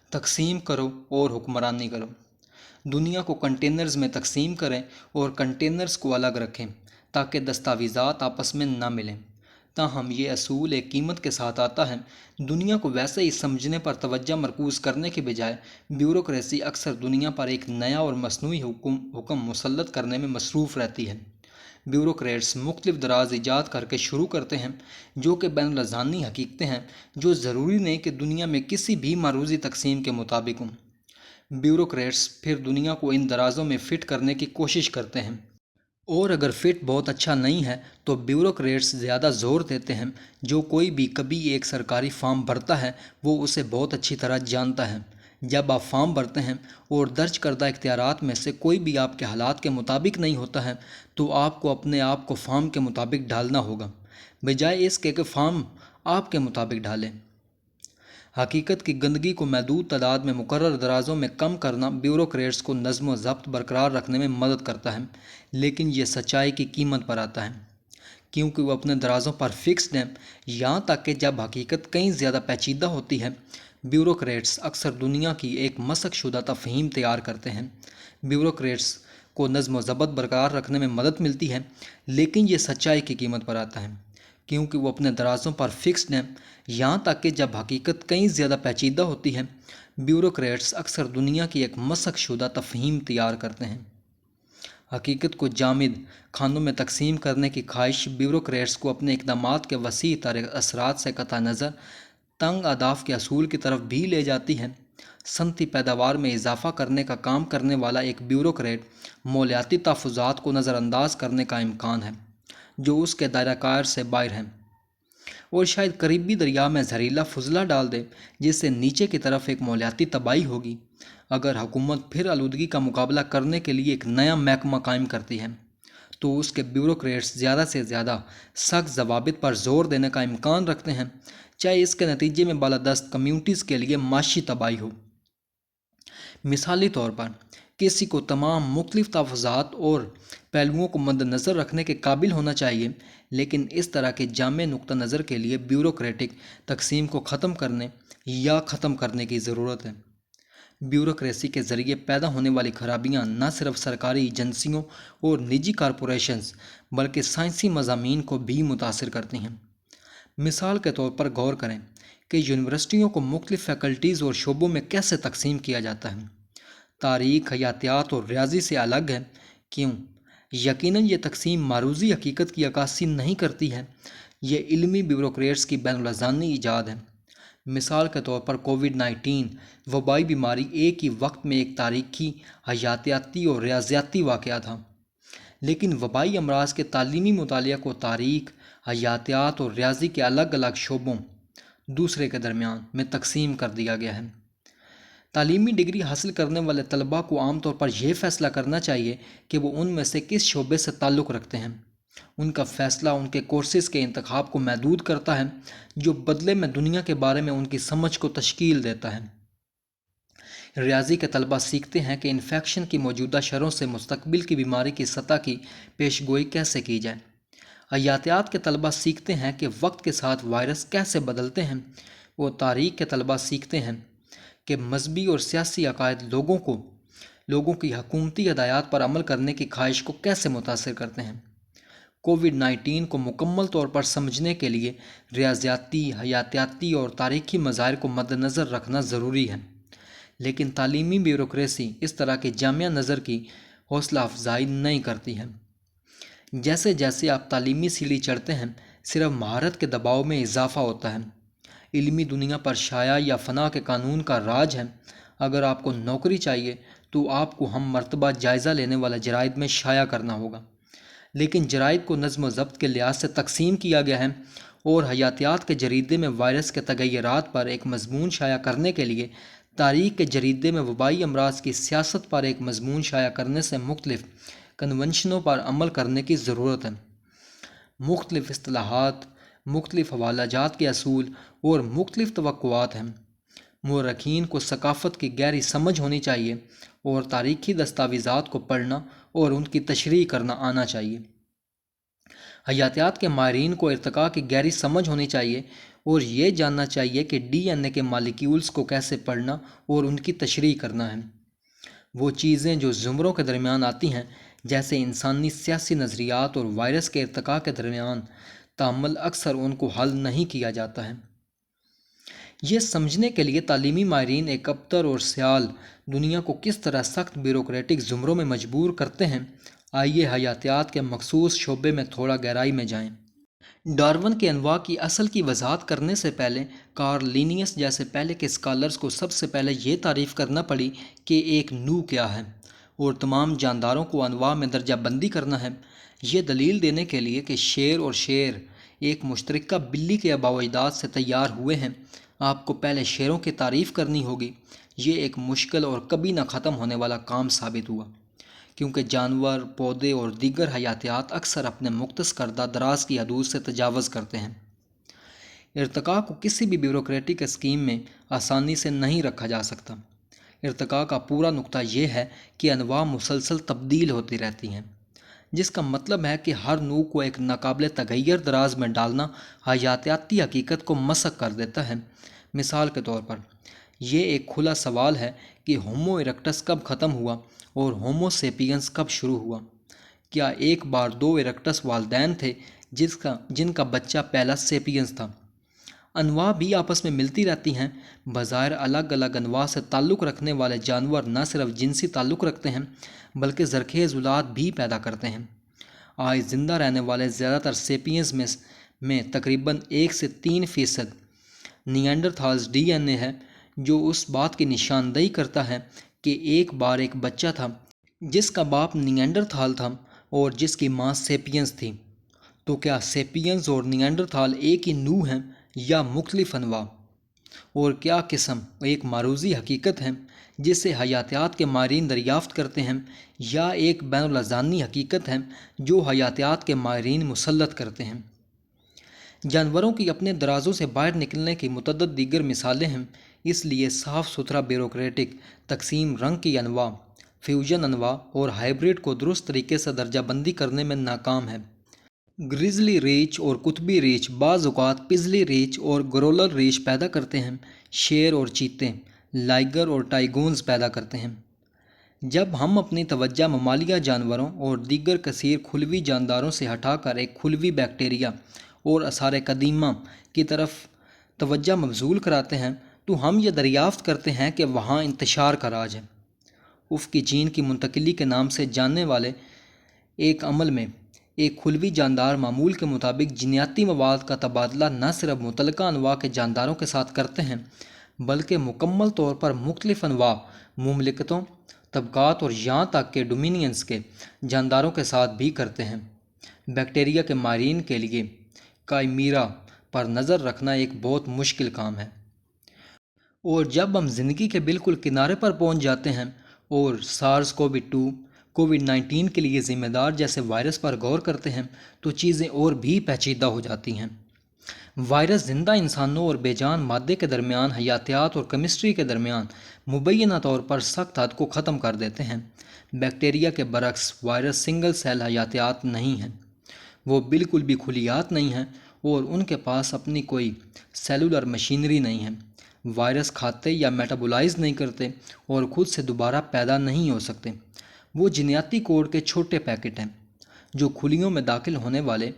تقسیم کرو اور حکمرانی کرو۔ دنیا کو کنٹینرز میں تقسیم کریں اور کنٹینرز کو الگ رکھیں تاکہ دستاویزات آپس میں نہ ملیں۔ تاہم یہ اصول ایک قیمت کے ساتھ آتا ہے۔ دنیا کو ویسے ہی سمجھنے پر توجہ مرکوز کرنے کے بجائے بیوروکریسی اکثر دنیا پر ایک نیا اور مصنوعی حکم مسلط کرنے میں مصروف رہتی ہے۔ بیوروکریٹس مختلف دراز ایجاد کر کے شروع کرتے ہیں جو کہ بین الاذہانی حقیقتیں ہیں جو ضروری نہیں کہ دنیا میں کسی بھی معروضی تقسیم کے مطابق ہوں۔ بیوروکریٹس پھر دنیا کو ان درازوں میں فٹ کرنے کی کوشش کرتے ہیں، اور اگر فٹ بہت اچھا نہیں ہے تو بیوروکریٹس زیادہ زور دیتے ہیں۔ جو کوئی بھی کبھی ایک سرکاری فارم بھرتا ہے وہ اسے بہت اچھی طرح جانتا ہے۔ جب آپ فارم بھرتے ہیں اور درج کردہ اختیارات میں سے کوئی بھی آپ کے حالات کے مطابق نہیں ہوتا ہے تو آپ کو اپنے آپ کو فارم کے مطابق ڈھالنا ہوگا، بجائے اس کے کہ فارم آپ کے مطابق ڈھالیں۔ حقیقت کی گندگی کو محدود تعداد میں مقرر درازوں میں کم کرنا بیوروکریٹس کو نظم و ضبط برقرار رکھنے میں مدد کرتا ہے، لیکن یہ سچائی کی قیمت پر آتا ہے، کیونکہ وہ اپنے درازوں پر فکسڈ ہیں۔ یہاں تک کہ جب حقیقت کہیں زیادہ پیچیدہ ہوتی ہے، بیوروکریٹس اکثر دنیا کی ایک مسخ شدہ تفہیم تیار کرتے ہیں۔ بیوروکریٹس کو نظم و ضبط برقرار رکھنے میں مدد ملتی ہے، لیکن یہ سچائی کی قیمت پر آتا ہے، کیونکہ وہ اپنے درازوں پر فکسڈ ہیں۔ یہاں تک کہ جب حقیقت کہیں زیادہ پیچیدہ ہوتی ہے، بیوروکریٹس اکثر دنیا کی ایک مسخ شدہ تفہیم تیار کرتے ہیں۔ حقیقت کو جامد خانوں میں تقسیم کرنے کی خواہش بیوروکریٹس کو اپنے اقدامات کے وسیع تر اثرات سے قطع نظر تنگ اہداف کے حصول کی طرف بھی لے جاتی ہے۔ صنعتی پیداوار میں اضافہ کرنے کا کام کرنے والا ایک بیوروکریٹ مالیاتی تحفظات کو نظر انداز کرنے کا امکان ہے جو اس کے دائرہ کار سے باہر ہیں، اور شاید قریبی دریا میں زہریلا فضلہ ڈال دے جس سے نیچے کی طرف ایک مالیاتی تباہی ہوگی۔ اگر حکومت پھر آلودگی کا مقابلہ کرنے کے لیے ایک نیا محکمہ قائم کرتی ہے تو اس کے بیوروکریٹس زیادہ سے زیادہ سخت ضوابط پر زور دینے کا امکان رکھتے ہیں، چاہے اس کے نتیجے میں بالادست کمیونٹیز کے لیے معاشی تباہی ہو۔ مثالی طور پر کسی کو تمام مختلف تحفظات اور پہلوؤں کو مد نظر رکھنے کے قابل ہونا چاہیے، لیکن اس طرح کے جامع نقطہ نظر کے لیے بیوروکریٹک تقسیم کو ختم کرنے یا ختم کرنے کی ضرورت ہے۔ بیوروکریسی کے ذریعے پیدا ہونے والی خرابیاں نہ صرف سرکاری ایجنسیوں اور نجی کارپوریشنز بلکہ سائنسی مضامین کو بھی متاثر کرتی ہیں۔ مثال کے طور پر غور کریں کہ یونیورسٹیوں کو مختلف فیکلٹیز اور شعبوں میں کیسے تقسیم کیا جاتا ہے۔ تاریخ، حیاتیات اور ریاضی سے الگ ہے۔ کیوں؟ یقیناً یہ تقسیم معروضی حقیقت کی عکاسی نہیں کرتی ہے، یہ علمی بیوروکریٹس کی بین الاذہانی ایجاد ہے۔ مثال کے طور پر کووڈ-19 وبائی بیماری ایک ہی وقت میں ایک تاریخی، حیاتیاتی اور ریاضیاتی واقعہ تھا۔ لیکن وبائی امراض کے تعلیمی مطالعہ کو تاریخ، حیاتیات اور ریاضی کے الگ الگ شعبوں دوسرے کے درمیان میں تقسیم کر دیا گیا ہے۔ تعلیمی ڈگری حاصل کرنے والے طلباء کو عام طور پر یہ فیصلہ کرنا چاہیے کہ وہ ان میں سے کس شعبے سے تعلق رکھتے ہیں۔ ان کا فیصلہ ان کے کورسز کے انتخاب کو محدود کرتا ہے، جو بدلے میں دنیا کے بارے میں ان کی سمجھ کو تشکیل دیتا ہے۔ ریاضی کے طلباء سیکھتے ہیں کہ انفیکشن کی موجودہ شرحوں سے مستقبل کی بیماری کی سطح کی پیش گوئی کیسے کی جائے۔ حیاتیات کے طلباء سیکھتے ہیں کہ وقت کے ساتھ وائرس کیسے بدلتے ہیں۔ وہ تاریخ کے طلباء سیکھتے ہیں کہ مذہبی اور سیاسی عقائد لوگوں کی حکومتی ہدایات پر عمل کرنے کی خواہش کو کیسے متاثر کرتے ہیں۔ کووڈ-19 کو مکمل طور پر سمجھنے کے لیے ریاضیاتی، حیاتیاتی اور تاریخی مظاہر کو مد نظر رکھنا ضروری ہے، لیکن تعلیمی بیوروکریسی اس طرح کی جامع نظر کی حوصلہ افزائی نہیں کرتی ہے۔ جیسے جیسے آپ تعلیمی سیڑھی چڑھتے ہیں، صرف مہارت کے دباؤ میں اضافہ ہوتا ہے۔ علمی دنیا پر شایع یا فنا کے قانون کا راج ہے۔ اگر آپ کو نوکری چاہیے تو آپ کو ہم مرتبہ جائزہ لینے والے جرائد میں شائع کرنا ہوگا، لیکن جرائد کو نظم و ضبط کے لحاظ سے تقسیم کیا گیا ہے، اور حیاتیات کے جریدے میں وائرس کے تغیرات پر ایک مضمون شائع کرنے کے لیے تاریخ کے جریدے میں وبائی امراض کی سیاست پر ایک مضمون شائع کرنے سے مختلف کنونشنوں پر عمل کرنے کی ضرورت ہے۔ مختلف اصطلاحات، مختلف حوالہ جات کے اصول اور مختلف توقعات ہیں۔ مورخین کو ثقافت کی گہری سمجھ ہونی چاہیے اور تاریخی دستاویزات کو پڑھنا اور ان کی تشریح کرنا آنا چاہیے۔ حیاتیات کے ماہرین کو ارتقاء کی گہری سمجھ ہونی چاہیے اور یہ جاننا چاہیے کہ ڈی این اے کے مالیکیولز کو کیسے پڑھنا اور ان کی تشریح کرنا ہے۔ وہ چیزیں جو زمروں کے درمیان آتی ہیں، جیسے انسانی سیاسی نظریات اور وائرس کے ارتقاء کے درمیان، تأمل اکثر ان کو حل نہیں کیا جاتا ہے۔ یہ سمجھنے کے لیے تعلیمی ماہرین ایک ابتر اور سیال دنیا کو کس طرح سخت بیوروکریٹک زمروں میں مجبور کرتے ہیں، آئیے حیاتیات کے مخصوص شعبے میں تھوڑا گہرائی میں جائیں۔ ڈارون کے انواع کی اصل کی وضاحت کرنے سے پہلے کارل لینیس جیسے پہلے کے اسکالرز کو سب سے پہلے یہ تعریف کرنا پڑی کہ ایک نوع کیا ہے، اور تمام جانداروں کو انواع میں درجہ بندی کرنا ہے۔ یہ دلیل دینے کے لیے کہ شیر اور شیر ایک مشترکہ بلی کے آباء و اجداد سے تیار ہوئے ہیں، آپ کو پہلے شیروں کی تعریف کرنی ہوگی۔ یہ ایک مشکل اور کبھی نہ ختم ہونے والا کام ثابت ہوا، کیونکہ جانور، پودے اور دیگر حیاتیات اکثر اپنے مختص کردہ دراز کی حدود سے تجاوز کرتے ہیں۔ ارتقاء کو کسی بھی بیوروکریٹک اسکیم میں آسانی سے نہیں رکھا جا سکتا۔ ارتقاء کا پورا نقطہ یہ ہے کہ انواع مسلسل تبدیل ہوتی رہتی ہیں، جس کا مطلب ہے کہ ہر نوع کو ایک ناقابل تغیر دراز میں ڈالنا حیاتیاتی حقیقت کو مسخ کر دیتا ہے۔ مثال کے طور پر، یہ ایک کھلا سوال ہے کہ ہومو ایرکٹس کب ختم ہوا اور ہومو سیپینس کب شروع ہوا۔ کیا ایک بار دو ایرکٹس والدین تھے جن کا بچہ پہلا سیپینس تھا؟ انواع بھی آپس میں ملتی رہتی ہیں۔ بظاہر الگ الگ انواع سے تعلق رکھنے والے جانور نہ صرف جنسی تعلق رکھتے ہیں بلکہ زرخیز اولاد بھی پیدا کرتے ہیں۔ آج زندہ رہنے والے زیادہ تر سیپینز میں تقریباً 1 سے 3% نیانڈرتھالز ڈی این اے ہے، جو اس بات کی نشاندہی کرتا ہے کہ ایک بار ایک بچہ تھا جس کا باپ نیانڈرتھال تھا اور جس کی ماں سیپینز تھی۔ تو کیا سیپینز اور نیانڈرتھال ایک ہی نوع ہیں یا مختلف انواع؟ اور کیا قسم ایک معروضی حقیقت ہے جسے حیاتیات کے ماہرین دریافت کرتے ہیں، یا ایک بین الاذہانی حقیقت ہے جو حیاتیات کے ماہرین مسلط کرتے ہیں؟ جانوروں کی اپنے درازوں سے باہر نکلنے کی متعدد دیگر مثالیں ہیں، اس لیے صاف ستھرا بیوروکریٹک تقسیم رنگ کی انواع، فیوژن انواع اور ہائبرڈ کو درست طریقے سے درجہ بندی کرنے میں ناکام ہے۔ گریزلی ریچھ اور قطبی ریچھ بعض اوقات پزلی ریچھ اور گورولر ریچھ پیدا کرتے ہیں۔ شیر اور چیتے لائگر اور ٹائگونز پیدا کرتے ہیں۔ جب ہم اپنی توجہ ممالیہ جانوروں اور دیگر کثیر خلوی جانداروں سے ہٹا کر ایک خلوی بیکٹیریا اور آثار قدیمہ کی طرف توجہ مبذول کراتے ہیں تو ہم یہ دریافت کرتے ہیں کہ وہاں انتشار کا راج ہے۔ افقی جین کی منتقلی کے نام سے جاننے والے ایک عمل میں ایک خلوی جاندار معمول کے مطابق جینیاتی مواد کا تبادلہ نہ صرف متعلقہ انواع کے جانداروں کے ساتھ کرتے ہیں بلکہ مکمل طور پر مختلف انواع، مملکتوں طبقات اور یہاں تک کہ ڈومینینس کے جانداروں کے ساتھ بھی کرتے ہیں۔ بیکٹیریا کے ماہرین کے لیے کائمیرا پر نظر رکھنا ایک بہت مشکل کام ہے، اور جب ہم زندگی کے بالکل کنارے پر پہنچ جاتے ہیں اور سارس کووڈ-2 کووڈ-19 کے لیے ذمہ دار جیسے وائرس پر غور کرتے ہیں تو چیزیں اور بھی پیچیدہ ہو جاتی ہیں۔ وائرس زندہ انسانوں اور بے جان مادے کے درمیان حیاتیات اور کیمسٹری کے درمیان مبینہ طور پر سخت حد کو ختم کر دیتے ہیں۔ بیکٹیریا کے برعکس وائرس سنگل سیل حیاتیات نہیں ہیں، وہ بالکل بھی خلیات نہیں ہیں اور ان کے پاس اپنی کوئی سیلولر مشینری نہیں ہے۔ وائرس کھاتے یا میٹابولائز نہیں کرتے اور خود سے دوبارہ پیدا نہیں ہو سکتے۔ وہ جینیاتی کوڈ کے چھوٹے پیکٹ ہیں جو خلیوں میں داخل ہونے والے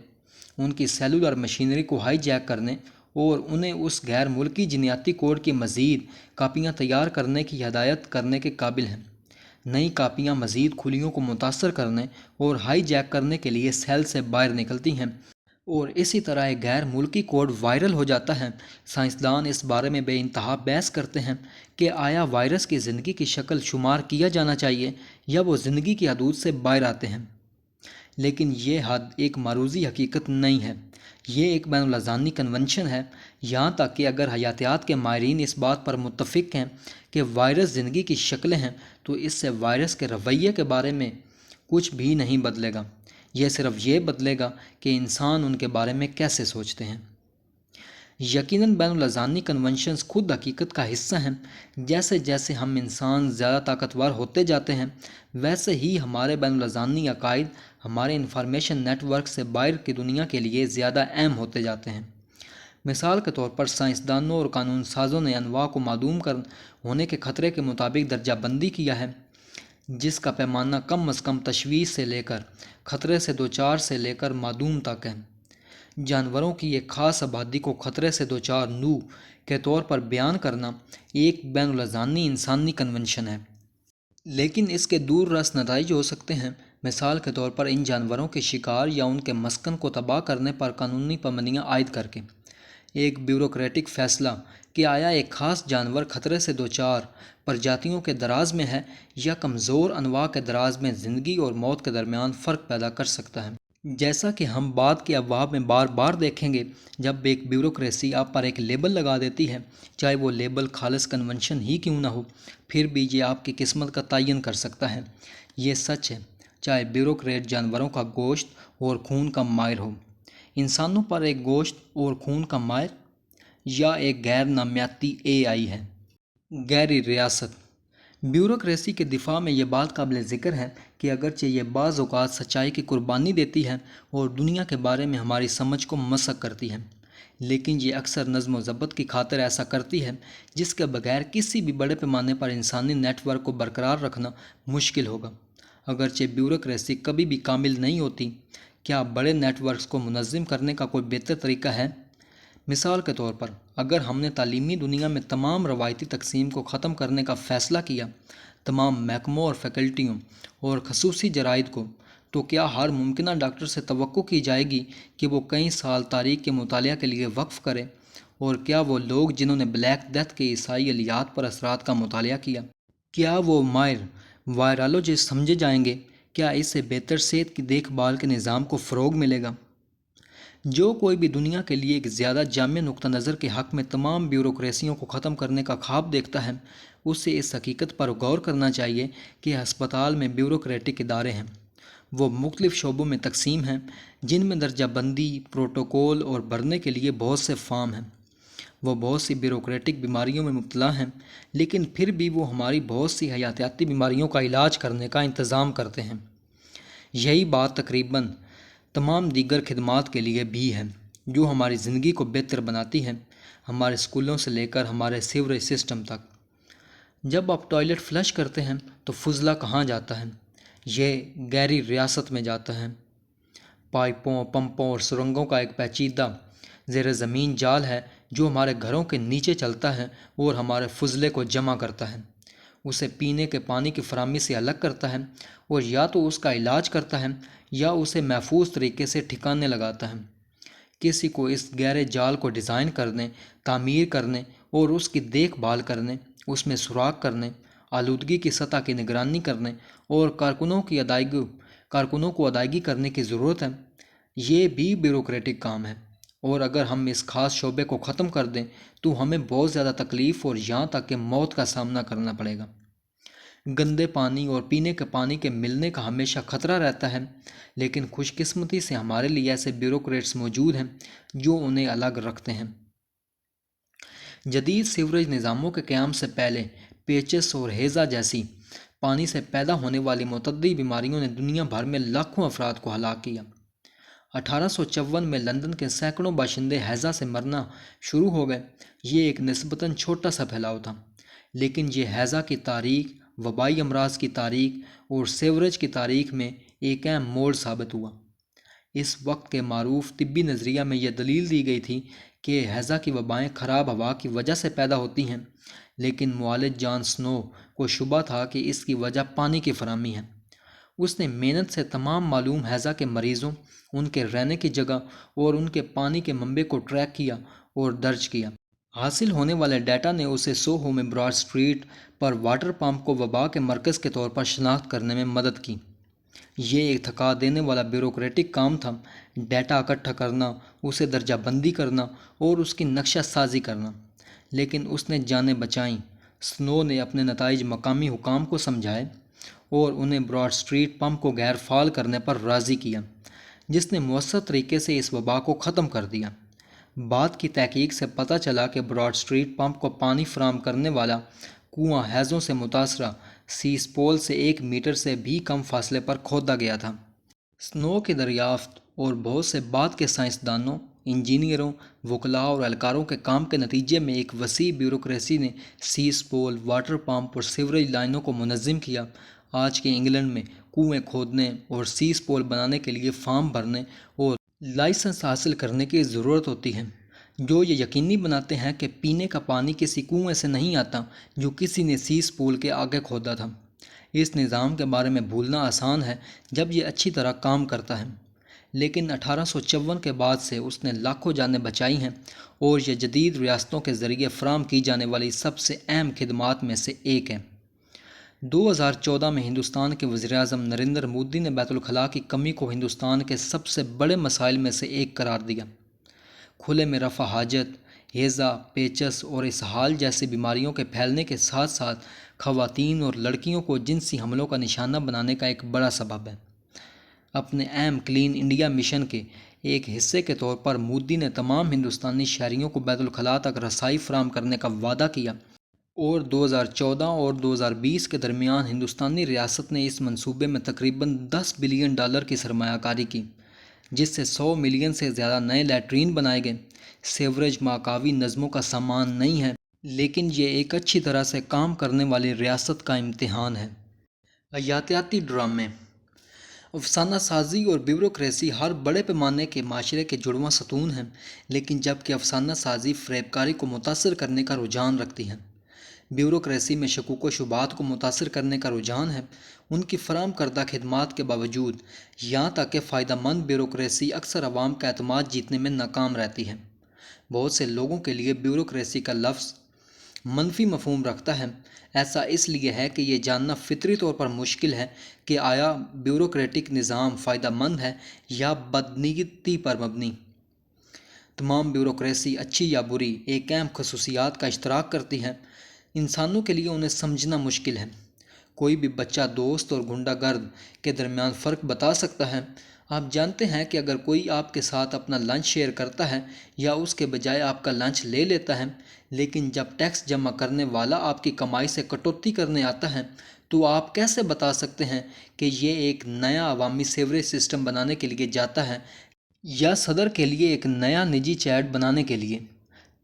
ان کی سیلولر مشینری کو ہائی جیک کرنے اور انہیں اس غیر ملکی جینیاتی کوڈ کی مزید کاپیاں تیار کرنے کی ہدایت کرنے کے قابل ہیں۔ نئی کاپیاں مزید خلیوں کو متاثر کرنے اور ہائی جیک کرنے کے لیے سیل سے باہر نکلتی ہیں اور اسی طرح ایک غیر ملکی کوڈ وائرل ہو جاتا ہے۔ سائنسدان اس بارے میں بے انتہا بحث کرتے ہیں کہ آیا وائرس کی زندگی کی شکل شمار کیا جانا چاہیے یا وہ زندگی کی حدود سے باہر آتے ہیں، لیکن یہ حد ایک معروضی حقیقت نہیں ہے، یہ ایک بین الاذانی کنونشن ہے۔ یہاں تک کہ اگر حیاتیات کے ماہرین اس بات پر متفق ہیں کہ وائرس زندگی کی شکلیں ہیں تو اس سے وائرس کے رویے کے بارے میں کچھ بھی نہیں بدلے گا، یہ صرف یہ بدلے گا کہ انسان ان کے بارے میں کیسے سوچتے ہیں۔ یقیناً بین الاذانی کنونشنز خود حقیقت کا حصہ ہیں۔ جیسے جیسے ہم انسان زیادہ طاقتور ہوتے جاتے ہیں ویسے ہی ہمارے بین الاذانی عقائد ہمارے انفارمیشن نیٹ ورک سے باہر کی دنیا کے لیے زیادہ اہم ہوتے جاتے ہیں۔ مثال کے طور پر سائنسدانوں اور قانون سازوں نے انواع کو معدوم ہونے کے خطرے کے مطابق درجہ بندی کیا ہے، جس کا پیمانہ کم از کم تشویش سے لے کر خطرے سے دوچار سے لے کر معدوم تک ہے۔ جانوروں کی ایک خاص آبادی کو خطرے سے دوچار نوع کے طور پر بیان کرنا ایک بین الاذانی انسانی کنونشن ہے، لیکن اس کے دور رس نتائج ہو سکتے ہیں۔ مثال کے طور پر ان جانوروں کے شکار یا ان کے مسکن کو تباہ کرنے پر قانونی پابندیاں عائد کر کے ایک بیوروکریٹک فیصلہ کہ آیا ایک خاص جانور خطرے سے دوچار پرجاتیوں کے دراز میں ہے یا کمزور انواع کے دراز میں زندگی اور موت کے درمیان فرق پیدا کر سکتا ہے۔ جیسا کہ ہم بعد کے ابواب میں بار بار دیکھیں گے، جب ایک بیوروکریسی آپ پر ایک لیبل لگا دیتی ہے، چاہے وہ لیبل خالص کنونشن ہی کیوں نہ ہو، پھر بھی یہ آپ کی قسمت کا تعین کر سکتا ہے۔ یہ سچ ہے چاہے بیوروکریٹ جانوروں کا گوشت اور خون کا ماہر ہو، انسانوں پر ایک گوشت اور خون کا ماہر، یا ایک غیر نامیاتی اے آئی ہے۔ گہری ریاست بیوروکریسی کے دفاع میں یہ بات قابل ذکر ہے کہ اگرچہ یہ بعض اوقات سچائی کی قربانی دیتی ہے اور دنیا کے بارے میں ہماری سمجھ کو مسخ کرتی ہے، لیکن یہ اکثر نظم و ضبط کی خاطر ایسا کرتی ہے جس کے بغیر کسی بھی بڑے پیمانے پر انسانی نیٹ ورک کو برقرار رکھنا مشکل ہوگا۔ اگرچہ بیوروکریسی کبھی بھی کامل نہیں ہوتی، کیا بڑے نیٹ ورکس کو منظم کرنے کا کوئی بہتر طریقہ ہے؟ مثال کے طور پر اگر ہم نے تعلیمی دنیا میں تمام روایتی تقسیم کو ختم کرنے کا فیصلہ کیا، تمام محکموں اور فیکلٹیوں اور خصوصی جرائد کو، تو کیا ہر ممکنہ ڈاکٹر سے توقع کی جائے گی کہ وہ کئی سال تاریخ کے مطالعہ کے لیے وقف کرے؟ اور کیا وہ لوگ جنہوں نے بلیک ڈیتھ کے عیسائی علیات پر اثرات کا مطالعہ کیا، کیا وہ ماہر وائرالوجسٹ سمجھے جائیں گے؟ کیا اس سے بہتر صحت کی دیکھ بھال کے نظام کو فروغ ملے گا؟ جو کوئی بھی دنیا کے لیے ایک زیادہ جامع نقطہ نظر کے حق میں تمام بیوروکریسیوں کو ختم کرنے کا خواب دیکھتا ہے، اسے اس حقیقت پر غور کرنا چاہیے کہ ہسپتال میں بیوروکریٹک ادارے ہیں، وہ مختلف شعبوں میں تقسیم ہیں جن میں درجہ بندی، پروٹوکول اور بھرنے کے لیے بہت سے فارم ہیں۔ وہ بہت سی بیوروکریٹک بیماریوں میں مبتلا ہیں، لیکن پھر بھی وہ ہماری بہت سی حیاتیاتی بیماریوں کا علاج کرنے کا انتظام کرتے ہیں۔ یہی بات تقریباً تمام دیگر خدمات کے لیے بھی ہے جو ہماری زندگی کو بہتر بناتی ہیں، ہمارے اسکولوں سے لے کر ہمارے سیوریج سسٹم تک۔ جب آپ ٹوائلٹ فلش کرتے ہیں تو فضلہ کہاں جاتا ہے؟ یہ گہری ریاست میں جاتا ہے۔ پائپوں، پمپوں اور سرنگوں کا ایک پیچیدہ زیر زمین جال ہے جو ہمارے گھروں کے نیچے چلتا ہے اور ہمارے فضلے کو جمع کرتا ہے، اسے پینے کے پانی کی فراہمی سے الگ کرتا ہے اور یا تو اس کا علاج کرتا ہے یا اسے محفوظ طریقے سے ٹھکانے لگاتا ہے۔ کسی کو اس گہرے جال کو ڈیزائن کرنے، تعمیر کرنے اور اس کی دیکھ بھال کرنے، اس میں سوراخ کرنے آلودگی کی سطح کی نگرانی کرنے اور کارکنوں کو ادائیگی کرنے کی ضرورت ہے۔ یہ بھی بیوروکریٹک کام ہے، اور اگر ہم اس خاص شعبے کو ختم کر دیں تو ہمیں بہت زیادہ تکلیف اور یہاں تک کہ موت کا سامنا کرنا پڑے گا۔ گندے پانی اور پینے کے پانی کے ملنے کا ہمیشہ خطرہ رہتا ہے، لیکن خوش قسمتی سے ہمارے لیے ایسے بیوروکریٹس موجود ہیں جو انہیں الگ رکھتے ہیں۔ جدید سیوریج نظاموں کے قیام سے پہلے پیچس اور ہیزا جیسی پانی سے پیدا ہونے والی متعدی بیماریوں نے دنیا بھر میں لاکھوں افراد کو ہلاک کیا۔ 1854 میں لندن کے سینکڑوں باشندے ہیزا سے مرنا شروع ہو گئے۔ یہ ایک نسبتاً چھوٹا سا پھیلاؤ تھا، لیکن یہ ہیزا کی تاریخ، وبائی امراض کی تاریخ اور سیوریج کی تاریخ میں ایک اہم موڑ ثابت ہوا۔ اس وقت کے معروف طبی نظریہ میں یہ دلیل دی گئی تھی کہ ہیزا کی وبائیں خراب ہوا کی وجہ سے پیدا ہوتی ہیں، لیکن معالج جان سنو کو شبہ تھا کہ اس کی وجہ پانی کی فراہمی ہے۔ اس نے محنت سے تمام معلوم ہیزا کے مریضوں، ان کے رہنے کی جگہ اور ان کے پانی کے منبع کو ٹریک کیا اور درج کیا۔ حاصل ہونے والے ڈیٹا نے اسے سوہو میں براڈ اسٹریٹ پر واٹر پمپ کو وبا کے مرکز کے طور پر شناخت کرنے میں مدد کی۔ یہ ایک تھکا دینے والا بیوروکریٹک کام تھا، ڈیٹا اکٹھا کرنا، اسے درجہ بندی کرنا اور اس کی نقشہ سازی کرنا، لیکن اس نے جانیں بچائیں۔ سنو نے اپنے نتائج مقامی حکام کو سمجھائے اور انہیں براڈ اسٹریٹ پمپ کو غیر فعال کرنے پر راضی کیا، جس نے مؤثر طریقے سے اس وبا کو ختم کر دیا۔ بعد کی تحقیق سے پتہ چلا کہ براڈ اسٹریٹ پمپ کو پانی فراہم کرنے والا کنواں ہیزوں سے متاثرہ سیسپول سے 1 میٹر سے بھی کم فاصلے پر کھودا گیا تھا۔ سنو کی دریافت اور بہت سے بعد کے سائنسدانوں، انجینئروں، وکلاء اور اہلکاروں کے کام کے نتیجے میں ایک وسیع بیوروکریسی نے سیسپول، واٹر پمپ اور سیوریج لائنوں کو منظم کیا۔ آج کے انگلینڈ میں کنویں کھودنے اور سیسپول بنانے کے لیے فارم بھرنے اور لائسنس حاصل کرنے کی ضرورت ہوتی ہے، جو یہ یقینی بناتے ہیں کہ پینے کا پانی کسی کنویں سے نہیں آتا جو کسی نے سیسپول کے آگے کھودا تھا۔ اس نظام کے بارے میں بھولنا آسان ہے جب یہ اچھی طرح کام کرتا ہے، لیکن 1854 کے بعد سے اس نے لاکھوں جانیں بچائی ہیں اور یہ جدید ریاستوں کے ذریعے فراہم کی جانے والی سب سے اہم خدمات میں سے ایک ہے۔ 2014 میں ہندوستان کے وزیر اعظم نریندر مودی نے بیت الخلاء کی کمی کو ہندوستان کے سب سے بڑے مسائل میں سے ایک قرار دیا۔ کھلے میں رفع حاجت، ہیزا، پیچس اور اسہال جیسی بیماریوں کے پھیلنے کے ساتھ ساتھ خواتین اور لڑکیوں کو جنسی حملوں کا نشانہ بنانے کا ایک بڑا سبب ہے۔ اپنے اہم کلین انڈیا مشن کے ایک حصے کے طور پر مودی نے تمام ہندوستانی شہریوں کو بیت الخلاء تک رسائی فراہم کرنے کا وعدہ کیا، اور 2014 اور 2020 کے درمیان ہندوستانی ریاست نے اس منصوبے میں تقریباً $10 بلین کی سرمایہ کاری کی، جس سے 100 ملین سے زیادہ نئے لیٹرین بنائے گئے۔ سیوریج ماکاوی نظموں کا سامان نہیں ہے، لیکن یہ ایک اچھی طرح سے کام کرنے والی ریاست کا امتحان ہے۔ حیاتیاتی ڈرامے، افسانہ سازی اور بیوروکریسی ہر بڑے پیمانے کے معاشرے کے جڑواں ستون ہیں، لیکن جبکہ افسانہ سازی فریب کاری کو متاثر کرنے کا رجحان رکھتی ہے، بیوروکریسی میں شکوک و شبہات کو متاثر کرنے کا رجحان ہے۔ ان کی فراہم کردہ خدمات کے باوجود، یہاں تک کہ فائدہ مند بیوروکریسی اکثر عوام کا اعتماد جیتنے میں ناکام رہتی ہے۔ بہت سے لوگوں کے لیے بیوروکریسی کا لفظ منفی مفہوم رکھتا ہے۔ ایسا اس لیے ہے کہ یہ جاننا فطری طور پر مشکل ہے کہ آیا بیوروکریٹک نظام فائدہ مند ہے یا بدنیتی پر مبنی۔ تمام بیوروکریسی، اچھی یا بری، ایک اہم خصوصیات کا اشتراک کرتی ہے۔ انسانوں کے لیے انہیں سمجھنا مشکل ہے۔ کوئی بھی بچہ دوست اور غنڈہ گرد کے درمیان فرق بتا سکتا ہے۔ آپ جانتے ہیں کہ اگر کوئی آپ کے ساتھ اپنا لنچ شیئر کرتا ہے یا اس کے بجائے آپ کا لنچ لے لیتا ہے، لیکن جب ٹیکس جمع کرنے والا آپ کی کمائی سے کٹوتی کرنے آتا ہے تو آپ کیسے بتا سکتے ہیں کہ یہ ایک نیا عوامی سیوریج سسٹم بنانے کے لیے جاتا ہے یا صدر کے لیے ایک نیا نجی چیٹ بنانے کے لیے؟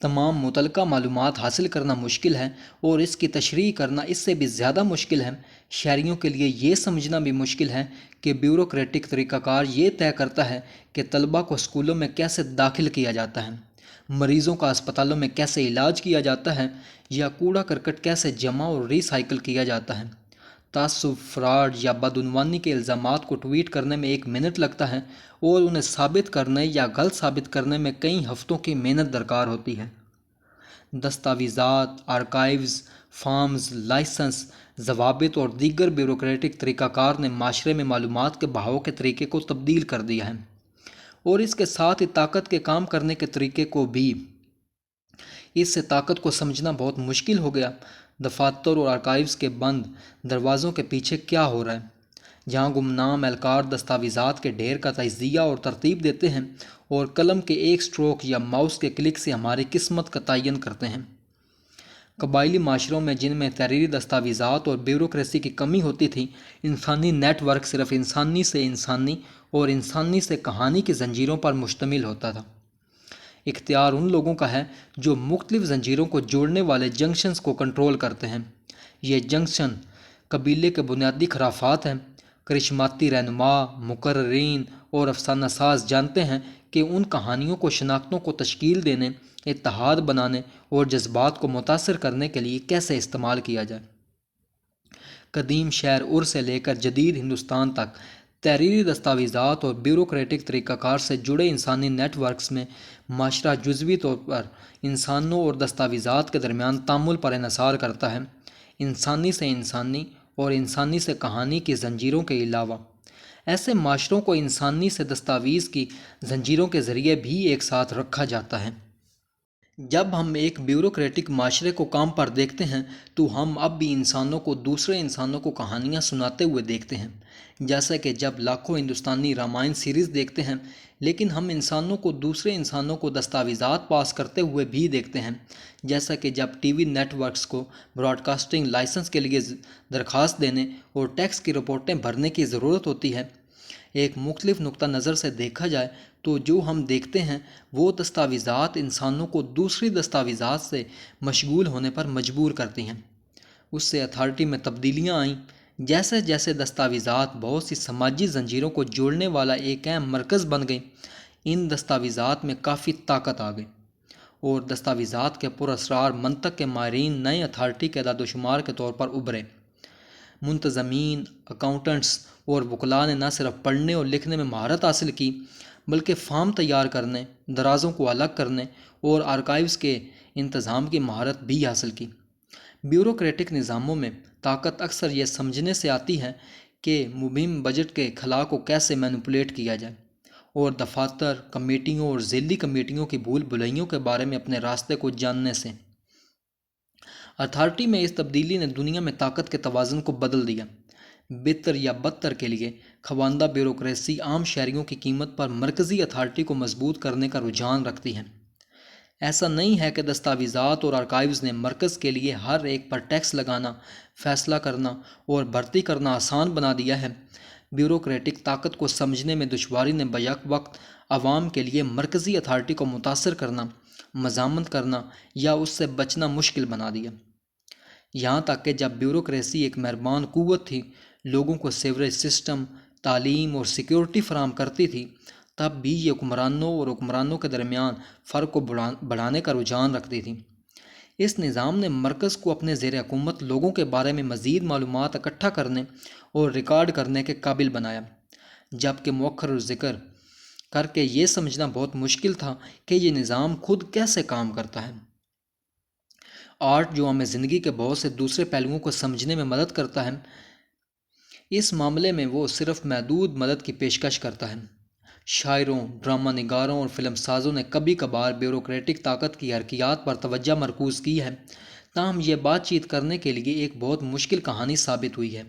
تمام متعلقہ معلومات حاصل کرنا مشکل ہے اور اس کی تشریح کرنا اس سے بھی زیادہ مشکل ہے۔ شہریوں کے لیے یہ سمجھنا بھی مشکل ہے کہ بیوروکریٹک طریقہ کار یہ طے کرتا ہے کہ طلباء کو اسکولوں میں کیسے داخل کیا جاتا ہے، مریضوں کا اسپتالوں میں کیسے علاج کیا جاتا ہے، یا کوڑا کرکٹ کیسے جمع اور ری سائیکل کیا جاتا ہے۔ تعصب، فراڈ یا بدعنوانی کے الزامات کو ٹویٹ کرنے میں 1 منٹ لگتا ہے اور انہیں ثابت کرنے یا غلط ثابت کرنے میں کئی ہفتوں کی محنت درکار ہوتی ہے۔ دستاویزات، آرکائیوز، فارمز، لائسنس، ضوابط اور دیگر بیوروکریٹک طریقہ کار نے معاشرے میں معلومات کے بہاؤ کے طریقے کو تبدیل کر دیا ہے، اور اس کے ساتھ ہی طاقت کے کام کرنے کے طریقے کو بھی۔ اس سے طاقت کو سمجھنا بہت مشکل ہو گیا۔ دفاتر اور آرکائیوز کے بند دروازوں کے پیچھے کیا ہو رہا ہے، جہاں گمنام اہلکار دستاویزات کے ڈھیر کا تجزیہ اور ترتیب دیتے ہیں اور قلم کے ایک سٹروک یا ماؤس کے کلک سے ہماری قسمت کا تعین کرتے ہیں۔ قبائلی معاشروں میں، جن میں تحریری دستاویزات اور بیوروکریسی کی کمی ہوتی تھی، انسانی نیٹ ورک صرف انسانی سے انسانی اور انسانی سے کہانی کی زنجیروں پر مشتمل ہوتا تھا۔ اختیار ان لوگوں کا ہے جو مختلف زنجیروں کو جوڑنے والے جنکشنز کو کنٹرول کرتے ہیں۔ یہ جنکشن قبیلے کے بنیادی خرافات ہیں۔ کرشماتی رہنما، مقررین اور افسانہ ساز جانتے ہیں کہ ان کہانیوں کو شناختوں کو تشکیل دینے، اتحاد بنانے اور جذبات کو متاثر کرنے کے لیے کیسے استعمال کیا جائے۔ قدیم شہر ار سے لے کر جدید ہندوستان تک، تحریری دستاویزات اور بیوروکریٹک طریقہ کار سے جڑے انسانی نیٹ ورکس میں معاشرہ جزوی طور پر انسانوں اور دستاویزات کے درمیان تعامل پر انحصار کرتا ہے۔ انسانی سے انسانی اور انسانی سے کہانی کی زنجیروں کے علاوہ، ایسے معاشروں کو انسانی سے دستاویز کی زنجیروں کے ذریعے بھی ایک ساتھ رکھا جاتا ہے۔ جب ہم ایک بیوروکریٹک معاشرے کو کام پر دیکھتے ہیں تو ہم اب بھی انسانوں کو دوسرے انسانوں کو کہانیاں سناتے ہوئے دیکھتے ہیں، جیسا کہ جب لاکھوں ہندوستانی رامائن سیریز دیکھتے ہیں، لیکن ہم انسانوں کو دوسرے انسانوں کو دستاویزات پاس کرتے ہوئے بھی دیکھتے ہیں، جیسا کہ جب ٹی وی نیٹ ورکس کو براڈ کاسٹنگ لائسنس کے لیے درخواست دینے اور ٹیکس کی رپورٹیں بھرنے کی ضرورت ہوتی ہے۔ ایک مختلف نقطہ نظر سے دیکھا جائے تو جو ہم دیکھتے ہیں وہ دستاویزات انسانوں کو دوسری دستاویزات سے مشغول ہونے پر مجبور کرتی ہیں۔ اس سے اتھارٹی میں تبدیلیاں آئیں۔ جیسے جیسے دستاویزات بہت سی سماجی زنجیروں کو جوڑنے والا ایک اہم مرکز بن گئیں، ان دستاویزات میں کافی طاقت آ گئی، اور دستاویزات کے پراسرار منطق کے ماہرین نئے اتھارٹی کے اعداد و شمار کے طور پر ابھرے۔ منتظمین، اکاؤنٹنٹس اور وکلاء نے نہ صرف پڑھنے اور لکھنے میں مہارت حاصل کی، بلکہ فارم تیار کرنے، درازوں کو الگ کرنے اور آرکائیوز کے انتظام کی مہارت بھی حاصل کی۔ بیوروکریٹک نظاموں میں طاقت اکثر یہ سمجھنے سے آتی ہے کہ مبہم بجٹ کے خلا کو کیسے مینوپولیٹ کیا جائے، اور دفاتر، کمیٹیوں اور ذیلی کمیٹیوں کی بھول بھلائیوں کے بارے میں اپنے راستے کو جاننے سے۔ اتھارٹی میں اس تبدیلی نے دنیا میں طاقت کے توازن کو بدل دیا۔ بہتر یا بدتر کے لیے، خواندہ بیوروکریسی عام شہریوں کی قیمت پر مرکزی اتھارٹی کو مضبوط کرنے کا رجحان رکھتی ہے۔ ایسا نہیں ہے کہ دستاویزات اور آرکائیوز نے مرکز کے لیے ہر ایک پر ٹیکس لگانا، فیصلہ کرنا اور بھرتی کرنا آسان بنا دیا ہے۔ بیوروکریٹک طاقت کو سمجھنے میں دشواری نے بیک وقت عوام کے لیے مرکزی اتھارٹی کو متاثر کرنا، مزاحمت کرنا یا اس سے بچنا مشکل بنا دیا۔ یہاں تک کہ جب بیوروکریسی ایک مہربان قوت تھی، لوگوں کو سیوریج سسٹم، تعلیم اور سیکیورٹی فراہم کرتی تھی، تب بھی یہ حکمرانوں اور حکمرانوں کے درمیان فرق کو بڑھانے کا رجحان رکھتی تھی۔ اس نظام نے مرکز کو اپنے زیر حکومت لوگوں کے بارے میں مزید معلومات اکٹھا کرنے اور ریکارڈ کرنے کے قابل بنایا، جبکہ مؤخر ذکر کر کے یہ سمجھنا بہت مشکل تھا کہ یہ نظام خود کیسے کام کرتا ہے۔ آرٹ، جو ہمیں زندگی کے بہت سے دوسرے پہلوؤں کو سمجھنے میں مدد کرتا ہے، اس معاملے میں وہ صرف محدود مدد کی پیشکش کرتا ہے۔ شاعروں، ڈرامہ نگاروں اور فلم سازوں نے کبھی کبھار بیوروکریٹک طاقت کی حرکیات پر توجہ مرکوز کی ہے، تاہم یہ بات چیت کرنے کے لیے ایک بہت مشکل کہانی ثابت ہوئی ہے۔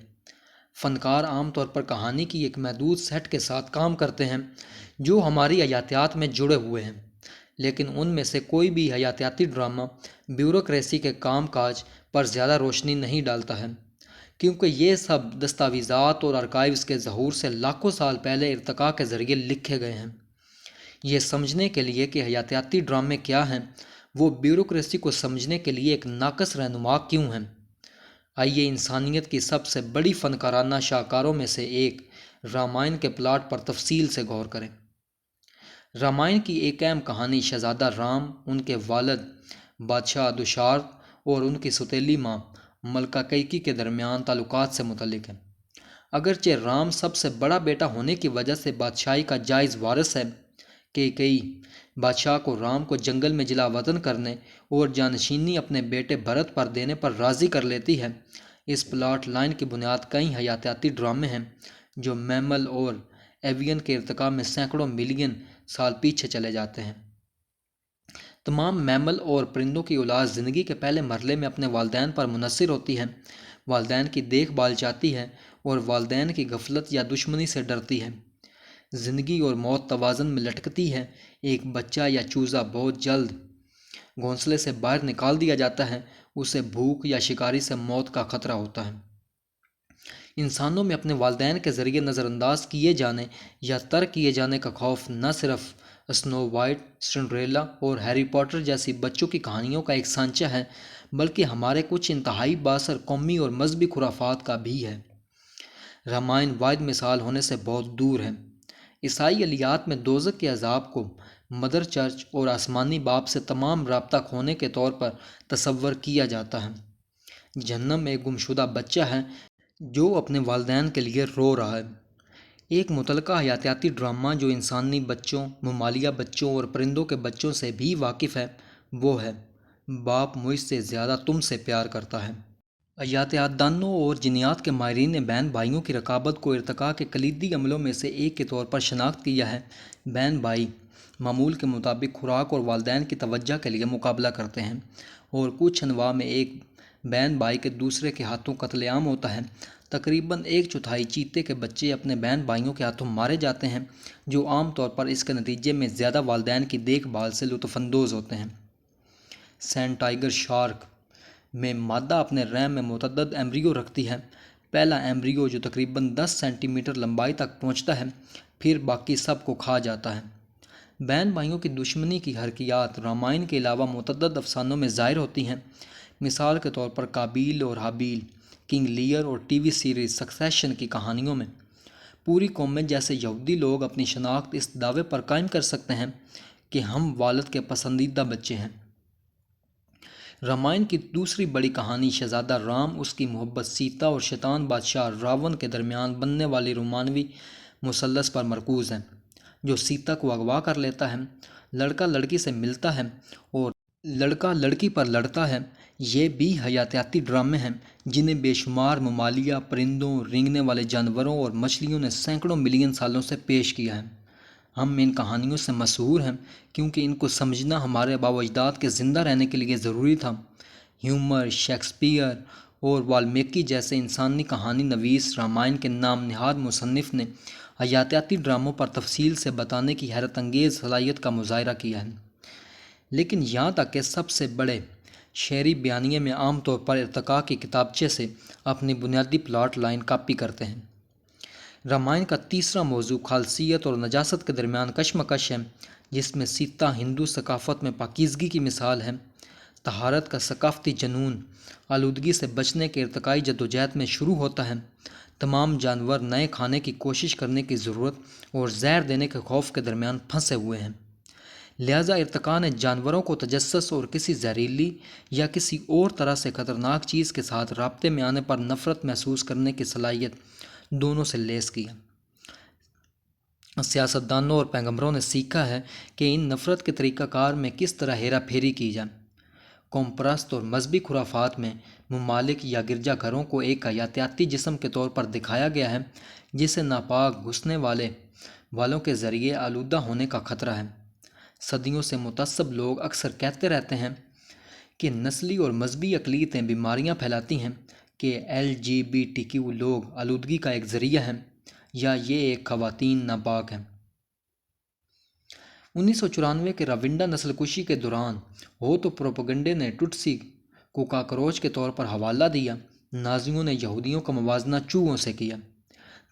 فنکار عام طور پر کہانی کی ایک محدود سیٹ کے ساتھ کام کرتے ہیں جو ہماری حیاتیات میں جڑے ہوئے ہیں، لیکن ان میں سے کوئی بھی حیاتیاتی ڈرامہ بیوروکریسی کے کام کاج پر زیادہ روشنی نہیں ڈالتا ہے، کیونکہ یہ سب دستاویزات اور آرکائیوز کے ظہور سے لاکھوں سال پہلے ارتقاء کے ذریعے لکھے گئے ہیں۔ یہ سمجھنے کے لیے کہ حیاتیاتی ڈرامے کیا ہیں، وہ بیوروکریسی کو سمجھنے کے لیے ایک ناقص رہنما کیوں ہیں۔ آئیے انسانیت کی سب سے بڑی فنکارانہ شاہکاروں میں سے ایک رامائن کے پلاٹ پر تفصیل سے غور کریں۔ رامائن کی ایک اہم کہانی شہزادہ رام، ان کے والد بادشاہ دشارت اور ان کی سوتیلی ماں ملکہ کیکی کے درمیان تعلقات سے متعلق ہے۔ اگرچہ رام سب سے بڑا بیٹا ہونے کی وجہ سے بادشاہی کا جائز وارث ہے، کیکئی بادشاہ کو رام کو جنگل میں جلا وطن کرنے اور جانشینی اپنے بیٹے بھرت پر دینے پر راضی کر لیتی ہے۔ اس پلاٹ لائن کی بنیاد کئی حیاتیاتی ڈرامے ہیں جو میمل اور ایوین کے ارتقاء میں سینکڑوں ملین سال پیچھے چلے جاتے ہیں۔ تمام میمل اور پرندوں کی اولاد زندگی کے پہلے مرحلے میں اپنے والدین پر منحصر ہوتی ہے، والدین کی دیکھ بھال چاہتی ہے اور والدین کی غفلت یا دشمنی سے ڈرتی ہے۔ زندگی اور موت توازن میں لٹکتی ہے، ایک بچہ یا چوزا بہت جلد گھونسلے سے باہر نکال دیا جاتا ہے، اسے بھوک یا شکاری سے موت کا خطرہ ہوتا ہے۔ انسانوں میں اپنے والدین کے ذریعے نظر انداز کیے جانے یا ترک کیے جانے کا خوف نہ صرف اسنو وائٹ، سنڈریلا اور ہیری پوٹر جیسی بچوں کی کہانیوں کا ایک سانچہ ہے، بلکہ ہمارے کچھ انتہائی بااثر قومی اور مذہبی خرافات کا بھی ہے۔ رامائن واحد مثال ہونے سے بہت دور ہے۔ عیسائی الیات میں دوزخ کے عذاب کو مدر چرچ اور آسمانی باپ سے تمام رابطہ کھونے کے طور پر تصور کیا جاتا ہے۔ جہنم ایک گمشدہ بچہ ہے جو اپنے والدین کے لیے رو رہا ہے۔ ایک متعلقہ حیاتیاتی ڈرامہ جو انسانی بچوں، ممالیہ بچوں اور پرندوں کے بچوں سے بھی واقف ہے وہ ہے باپ مجھ سے زیادہ تم سے پیار کرتا ہے۔ حیاتیات دانوں اور جینیات کے ماہرین نے بہن بھائیوں کی رقابت کو ارتقاء کے کلیدی عملوں میں سے ایک کے طور پر شناخت کیا ہے۔ بہن بھائی معمول کے مطابق خوراک اور والدین کی توجہ کے لیے مقابلہ کرتے ہیں، اور کچھ انواع میں ایک بہن بھائی کے دوسرے کے ہاتھوں قتل عام ہوتا ہے۔ تقریباً ایک چوتھائی چیتے کے بچے اپنے بہن بھائیوں کے ہاتھوں مارے جاتے ہیں، جو عام طور پر اس کے نتیجے میں زیادہ والدین کی دیکھ بھال سے لطف اندوز ہوتے ہیں۔ سینڈ ٹائیگر شارک میں مادہ اپنے رحم میں متعدد ایمبریو رکھتی ہے۔ پہلا ایمبریو جو تقریباً 10 سینٹی میٹر لمبائی تک پہنچتا ہے، پھر باقی سب کو کھا جاتا ہے۔ بہن بھائیوں کی دشمنی کی حرکیات رامائن کے علاوہ متعدد افسانوں میں ظاہر ہوتی ہیں۔ مثال کے طور پر قابیل اور حابیل، کنگ لیئر اور ٹی وی سیریز سکسیشن کی کہانیوں میں پوری قومیں جیسے یہودی لوگ اپنی شناخت اس دعوے پر قائم کر سکتے ہیں کہ ہم والد کے پسندیدہ بچے ہیں۔ رامائن کی دوسری بڑی کہانی شہزادہ رام، اس کی محبت سیتا اور شیطان بادشاہ راون کے درمیان بننے والی رومانوی مثلث پر مرکوز ہے، جو سیتا کو اغوا کر لیتا ہے، لڑکا لڑکی سے ملتا ہے اور لڑکا لڑکی پر لڑتا ہے۔ یہ بھی حیاتیاتی ڈرامے ہیں جنہیں بے شمار ممالیہ، پرندوں، رینگنے والے جانوروں اور مچھلیوں نے سینکڑوں ملین سالوں سے پیش کیا ہے۔ ہم ان کہانیوں سے مسحور ہیں کیونکہ ان کو سمجھنا ہمارے آباء و اجداد کے زندہ رہنے کے لیے ضروری تھا۔ ہیومر، شیکسپیئر اور والمیکی جیسے انسانی کہانی نویس رامائن کے نام نہاد مصنف نے حیاتیاتی ڈراموں پر تفصیل سے بتانے کی حیرت انگیز صلاحیت کا مظاہرہ کیا ہے، لیکن یہاں تک کہ سب سے بڑے شعری بیانیے میں عام طور پر ارتقاء کی کتابچے سے اپنی بنیادی پلاٹ لائن کاپی کرتے ہیں۔ رامائن کا تیسرا موضوع خالصیت اور نجاست کے درمیان کشمکش ہے، جس میں سیتا ہندو ثقافت میں پاکیزگی کی مثال ہے۔ طہارت کا ثقافتی جنون آلودگی سے بچنے کے ارتقائی جدوجہد میں شروع ہوتا ہے۔ تمام جانور نئے کھانے کی کوشش کرنے کی ضرورت اور زہر دینے کے خوف کے درمیان پھنسے ہوئے ہیں، لہذا ارتقاء نے جانوروں کو تجسس اور کسی زہریلی یا کسی اور طرح سے خطرناک چیز کے ساتھ رابطے میں آنے پر نفرت محسوس کرنے کی صلاحیت دونوں سے لیس کیا۔ سیاستدانوں اور پیغمبروں نے سیکھا ہے کہ ان نفرت کے طریقہ کار میں کس طرح ہیرا پھیری کی جائے۔ قوم پرست اور مذہبی خرافات میں ممالک یا گرجا گھروں کو ایک حیاتیاتی جسم کے طور پر دکھایا گیا ہے جسے ناپاک گھسنے والوں کے ذریعے آلودہ ہونے کا خطرہ ہے۔ صدیوں سے متعصب لوگ اکثر کہتے رہتے ہیں کہ نسلی اور مذہبی اقلیتیں بیماریاں پھیلاتی ہیں، کہ LGBTQ لوگ آلودگی کا ایک ذریعہ ہیں، یا یہ ایک خواتین ناپاک ہیں۔ 1994 کے راونڈا نسل کشی کے دوران ہوتو پروپیگنڈے نے ٹوٹسی کو کاکروچ کے طور پر حوالہ دیا۔ نازیوں نے یہودیوں کا موازنہ چوہوں سے کیا۔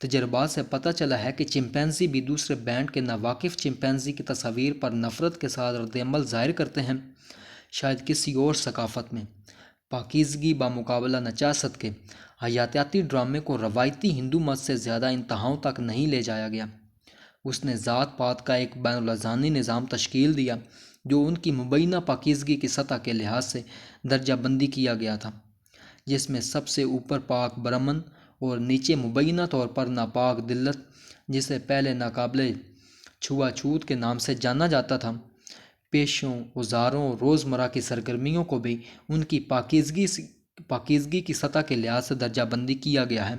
تجربات سے پتہ چلا ہے کہ چمپینزی بھی دوسرے بینڈ کے ناواقف چمپینزی کی تصاویر پر نفرت کے ساتھ رد عمل ظاہر کرتے ہیں۔ شاید کسی اور ثقافت میں پاکیزگی بمقابلہ نجاست کے حیاتیاتی ڈرامے کو روایتی ہندو مت سے زیادہ انتہاؤں تک نہیں لے جایا گیا۔ اس نے ذات پات کا ایک بین الاذہانی نظام تشکیل دیا جو ان کی مبینہ پاکیزگی کی سطح کے لحاظ سے درجہ بندی کیا گیا تھا، جس میں سب سے اوپر پاک برہمن اور نیچے مبینہ طور پر ناپاک دلت، جسے پہلے ناقابل چھوا چھوت کے نام سے جانا جاتا تھا۔ پیشوں، اوزاروں اور روزمرہ کی سرگرمیوں کو بھی ان کی پاکیزگی پاکیزگی کی سطح کے لحاظ سے درجہ بندی کیا گیا ہے،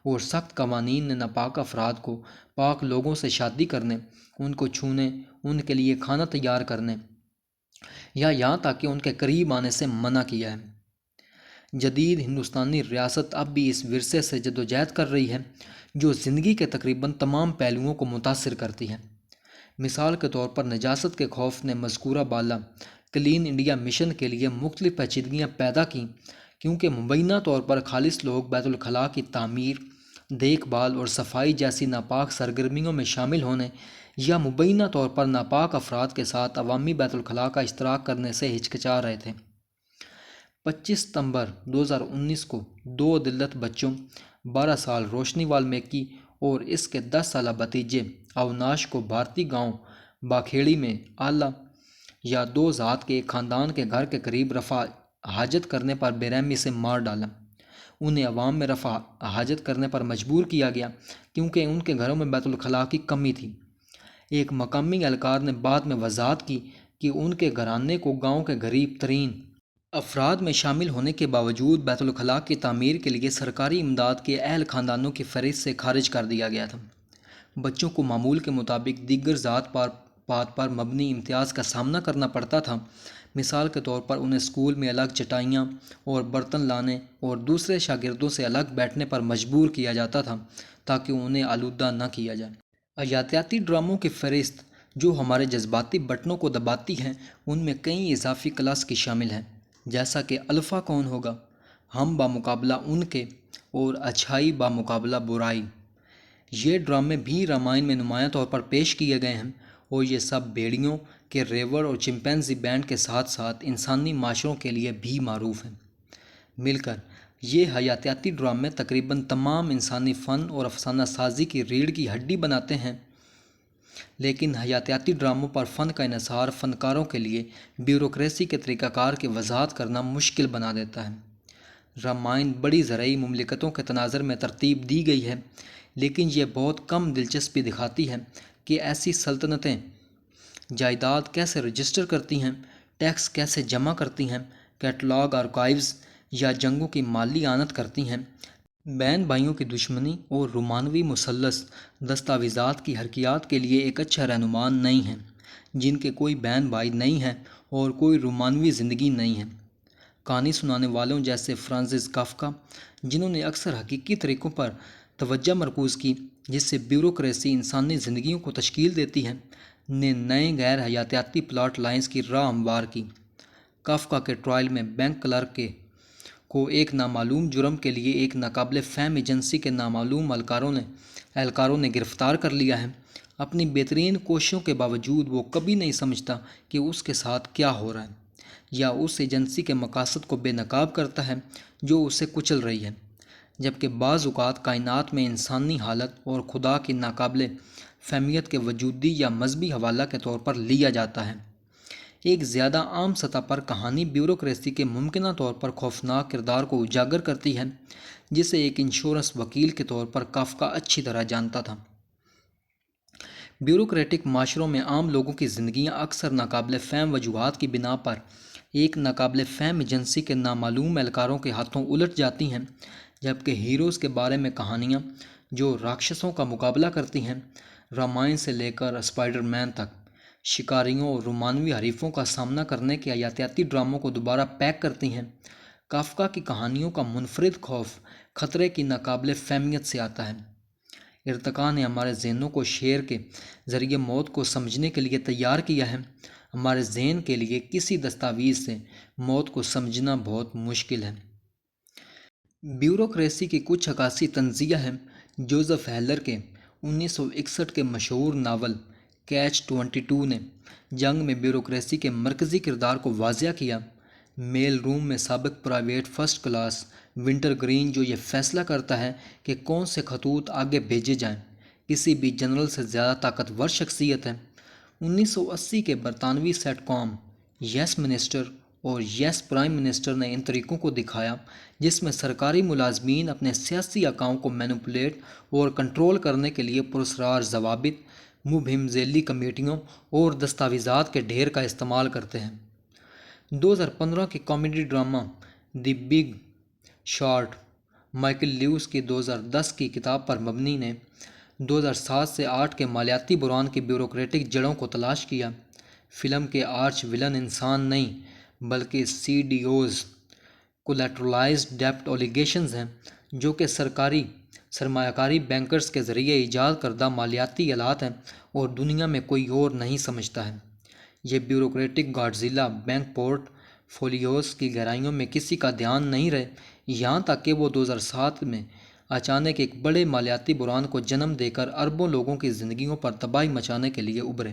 اور سخت قوانین نے ناپاک افراد کو پاک لوگوں سے شادی کرنے، ان کو چھونے، ان کے لیے کھانا تیار کرنے یا یہاں تک کہ ان کے قریب آنے سے منع کیا ہے۔ جدید ہندوستانی ریاست اب بھی اس ورثے سے جدوجہد کر رہی ہے جو زندگی کے تقریباً تمام پہلوؤں کو متاثر کرتی ہے۔ مثال کے طور پر نجاست کے خوف نے مذکورہ بالا کلین انڈیا مشن کے لیے مختلف پیچیدگیاں پیدا کیں، کیونکہ مبینہ طور پر خالص لوگ بیت الخلاء کی تعمیر، دیکھ بھال اور صفائی جیسی ناپاک سرگرمیوں میں شامل ہونے یا مبینہ طور پر ناپاک افراد کے ساتھ عوامی بیت الخلاء کا اشتراک کرنے سے ہچکچا رہے تھے۔ 25 ستمبر 2019 کو دو دلت بچوں 12 سال روشنی والمیکی اور اس کے 10 سالہ بھتیجے اوناش کو بھارتی گاؤں باکھیڑی میں اعلیٰ یا دو ذات کے ایک خاندان کے گھر کے قریب رفع حاجت کرنے پر بے رحمی سے مار ڈالا۔ انہیں عوام میں رفع حاجت کرنے پر مجبور کیا گیا کیونکہ ان کے گھروں میں بیت الخلاء کی کمی تھی۔ ایک مقامی اہلکار نے بعد میں وضاحت کی کہ ان کے گھرانے کو گاؤں کے غریب ترین افراد میں شامل ہونے کے باوجود بیت الخلاء کی تعمیر کے لیے سرکاری امداد کے اہل خاندانوں کی فہرست سے خارج کر دیا گیا تھا۔ بچوں کو معمول کے مطابق دیگر ذات پات پر مبنی امتیاز کا سامنا کرنا پڑتا تھا۔ مثال کے طور پر انہیں اسکول میں الگ چٹائیاں اور برتن لانے اور دوسرے شاگردوں سے الگ بیٹھنے پر مجبور کیا جاتا تھا تاکہ انہیں آلودہ نہ کیا جائے۔ حیاتیاتی ڈراموں کی فہرست جو ہمارے جذباتی بٹنوں کو دباتی ہیں، ان میں کئی اضافی کلاس کی شامل ہیں، جیسا کہ الفا کون ہوگا، ہم بامقابلہ ان کے، اور اچھائی بامقابلہ برائی۔ یہ ڈرامے بھی رامائن میں نمایاں طور پر پیش کیے گئے ہیں، اور یہ سب بھیڑیوں کے ریور اور چمپینزی بینڈ کے ساتھ ساتھ انسانی معاشروں کے لیے بھی معروف ہیں۔ مل کر یہ حیاتیاتی ڈرامے تقریباً تمام انسانی فن اور افسانہ سازی کی ریڑھ کی ہڈی بناتے ہیں، لیکن حیاتیاتی ڈراموں پر فن کا انحصار فنکاروں کے لیے بیوروکریسی کے طریقہ کار کی وضاحت کرنا مشکل بنا دیتا ہے۔ رامائن بڑی زرعی مملکتوں کے تناظر میں ترتیب دی گئی ہے، لیکن یہ بہت کم دلچسپی دکھاتی ہے کہ ایسی سلطنتیں جائیداد کیسے رجسٹر کرتی ہیں، ٹیکس کیسے جمع کرتی ہیں، کیٹلاگ آرکائیوز یا جنگوں کی مالی اعانت کرتی ہیں۔ بہن بھائیوں کی دشمنی اور رومانوی مثلث دستاویزات کی حرکیات کے لیے ایک اچھا رہنما نہیں ہیں، جن کے کوئی بہن بھائی نہیں ہیں اور کوئی رومانوی زندگی نہیں ہے۔ کہانی سنانے والوں جیسے فرانسس کافکا، جنہوں نے اکثر حقیقی طریقوں پر توجہ مرکوز کی جس سے بیوروکریسی انسانی زندگیوں کو تشکیل دیتی ہے، نے نئے غیر حیاتیاتی پلاٹ لائنز کی راہ ہموار کی۔ کافکا کے ٹرائل میں بینک کلرک کو ایک نامعلوم جرم کے لیے ایک ناقابل فہم ایجنسی کے نامعلوم اہلکاروں نے گرفتار کر لیا ہے۔ اپنی بہترین کوششوں کے باوجود وہ کبھی نہیں سمجھتا کہ اس کے ساتھ کیا ہو رہا ہے، یا اس ایجنسی کے مقاصد کو بے نقاب کرتا ہے جو اسے کچل رہی ہے، جبکہ بعض اوقات کائنات میں انسانی حالت اور خدا کی ناقابل فہمیت کے وجودی یا مذہبی حوالہ کے طور پر لیا جاتا ہے۔ ایک زیادہ عام سطح پر کہانی بیوروکریسی کے ممکنہ طور پر خوفناک کردار کو اجاگر کرتی ہے، جسے ایک انشورنس وکیل کے طور پر کافکا اچھی طرح جانتا تھا۔ بیوروکریٹک معاشروں میں عام لوگوں کی زندگیاں اکثر ناقابل فہم وجوہات کی بنا پر ایک ناقابل فہم ایجنسی کے نامعلوم اہلکاروں کے ہاتھوں الٹ جاتی ہیں، جبکہ ہیروز کے بارے میں کہانیاں جو راکشسوں کا مقابلہ کرتی ہیں، رامائن سے لے کر اسپائڈر مین تک، شکاریوں اور رومانوی حریفوں کا سامنا کرنے کے حیاتیاتی ڈراموں کو دوبارہ پیک کرتی ہیں۔ کافکا کی کہانیوں کا منفرد خوف خطرے کی ناقابل فہمیت سے آتا ہے۔ ارتقاء نے ہمارے ذہنوں کو شعر کے ذریعے موت کو سمجھنے کے لیے تیار کیا ہے۔ ہمارے ذہن کے لیے کسی دستاویز سے موت کو سمجھنا بہت مشکل ہے۔ بیوروکریسی کی کچھ عکاسی طنزیہ ہیں۔ جوزف ہیلر کے 1961 کے مشہور ناول کیچ 22 نے جنگ میں بیوروکریسی کے مرکزی کردار کو واضح کیا۔ میل روم میں سابق private first class winter green جو یہ فیصلہ کرتا ہے کہ کون سے خطوط آگے بھیجے جائیں، کسی بھی جنرل سے زیادہ طاقتور شخصیت ہے۔ 1980 کے برطانوی سیٹ کام یس منسٹر اور یس پرائم منسٹر نے ان طریقوں کو دکھایا جس میں سرکاری ملازمین اپنے سیاسی آقاؤں کو مینوپولیٹ اور کنٹرول کرنے کے لیے پراسرار ضوابط، مبہم ذیلی کمیٹیوں اور دستاویزات کے ڈھیر کا استعمال کرتے ہیں۔ 2015 کے comedy drama the big short Michael Lewis کی 2010 کی کتاب پر مبنی نے 2007 سے 8 کے مالیاتی بحران کی بیوروکریٹک جڑوں کو تلاش کیا۔ فلم کے آرچ ولن انسان نہیں بلکہ سی ڈی اوز کولیٹرلائزڈ ڈیبٹ اولیگیشنز ہیں، جو کہ سرکاری سرمایہ کاری بینکرز کے ذریعے ایجاد کردہ مالیاتی آلات ہیں اور دنیا میں کوئی اور نہیں سمجھتا ہے۔ یہ بیوروکریٹک گاڈزیلا بینک پورٹ فولیوز کی گہرائیوں میں کسی کا دھیان نہیں رہے، یہاں تک کہ وہ 2007 میں اچانک ایک بڑے مالیاتی بحران کو جنم دے کر اربوں لوگوں کی زندگیوں پر تباہی مچانے کے لیے ابھرے۔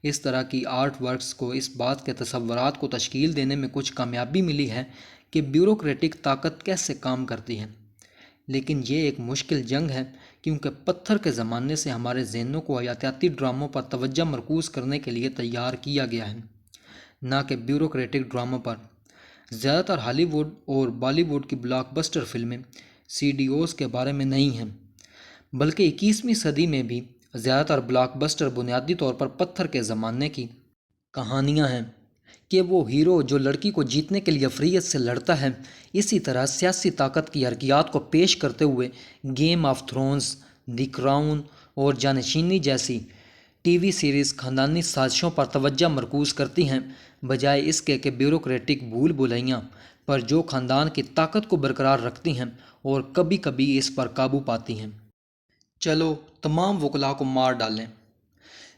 اس طرح کی آرٹ ورکس کو اس بات کے تصورات کو تشکیل دینے میں کچھ کامیابی ملی ہے کہ بیوروکریٹک طاقت کیسے کام کرتی ہے، لیکن یہ ایک مشکل جنگ ہے، کیونکہ پتھر کے زمانے سے ہمارے ذہنوں کو حیاتیاتی ڈراموں پر توجہ مرکوز کرنے کے لیے تیار کیا گیا ہے، نہ کہ بیوروکریٹک ڈراموں پر۔ زیادہ تر ہالی ووڈ اور بالی ووڈ کی بلاک بسٹر فلمیں سی ڈی اوز کے بارے میں نہیں ہیں، بلکہ 21ویں صدی میں بھی زیادہ تر بلاک بسٹر بنیادی طور پر پتھر کے زمانے کی کہانیاں ہیں کہ وہ ہیرو جو لڑکی کو جیتنے کے لیے فریت سے لڑتا ہے، اسی طرح سیاسی طاقت کی حرکیات کو پیش کرتے ہوئے game of Thrones, the crown اور جانشینی جیسی ٹی وی سیریز خاندانی سازشوں پر توجہ مرکوز کرتی ہیں، بجائے اس کے کہ بیوروکریٹک بھول بھلائیاں پر جو خاندان کی طاقت کو برقرار رکھتی ہیں اور کبھی کبھی اس پر قابو پاتی ہیں۔ چلو تمام وکلاء کو مار ڈالیں۔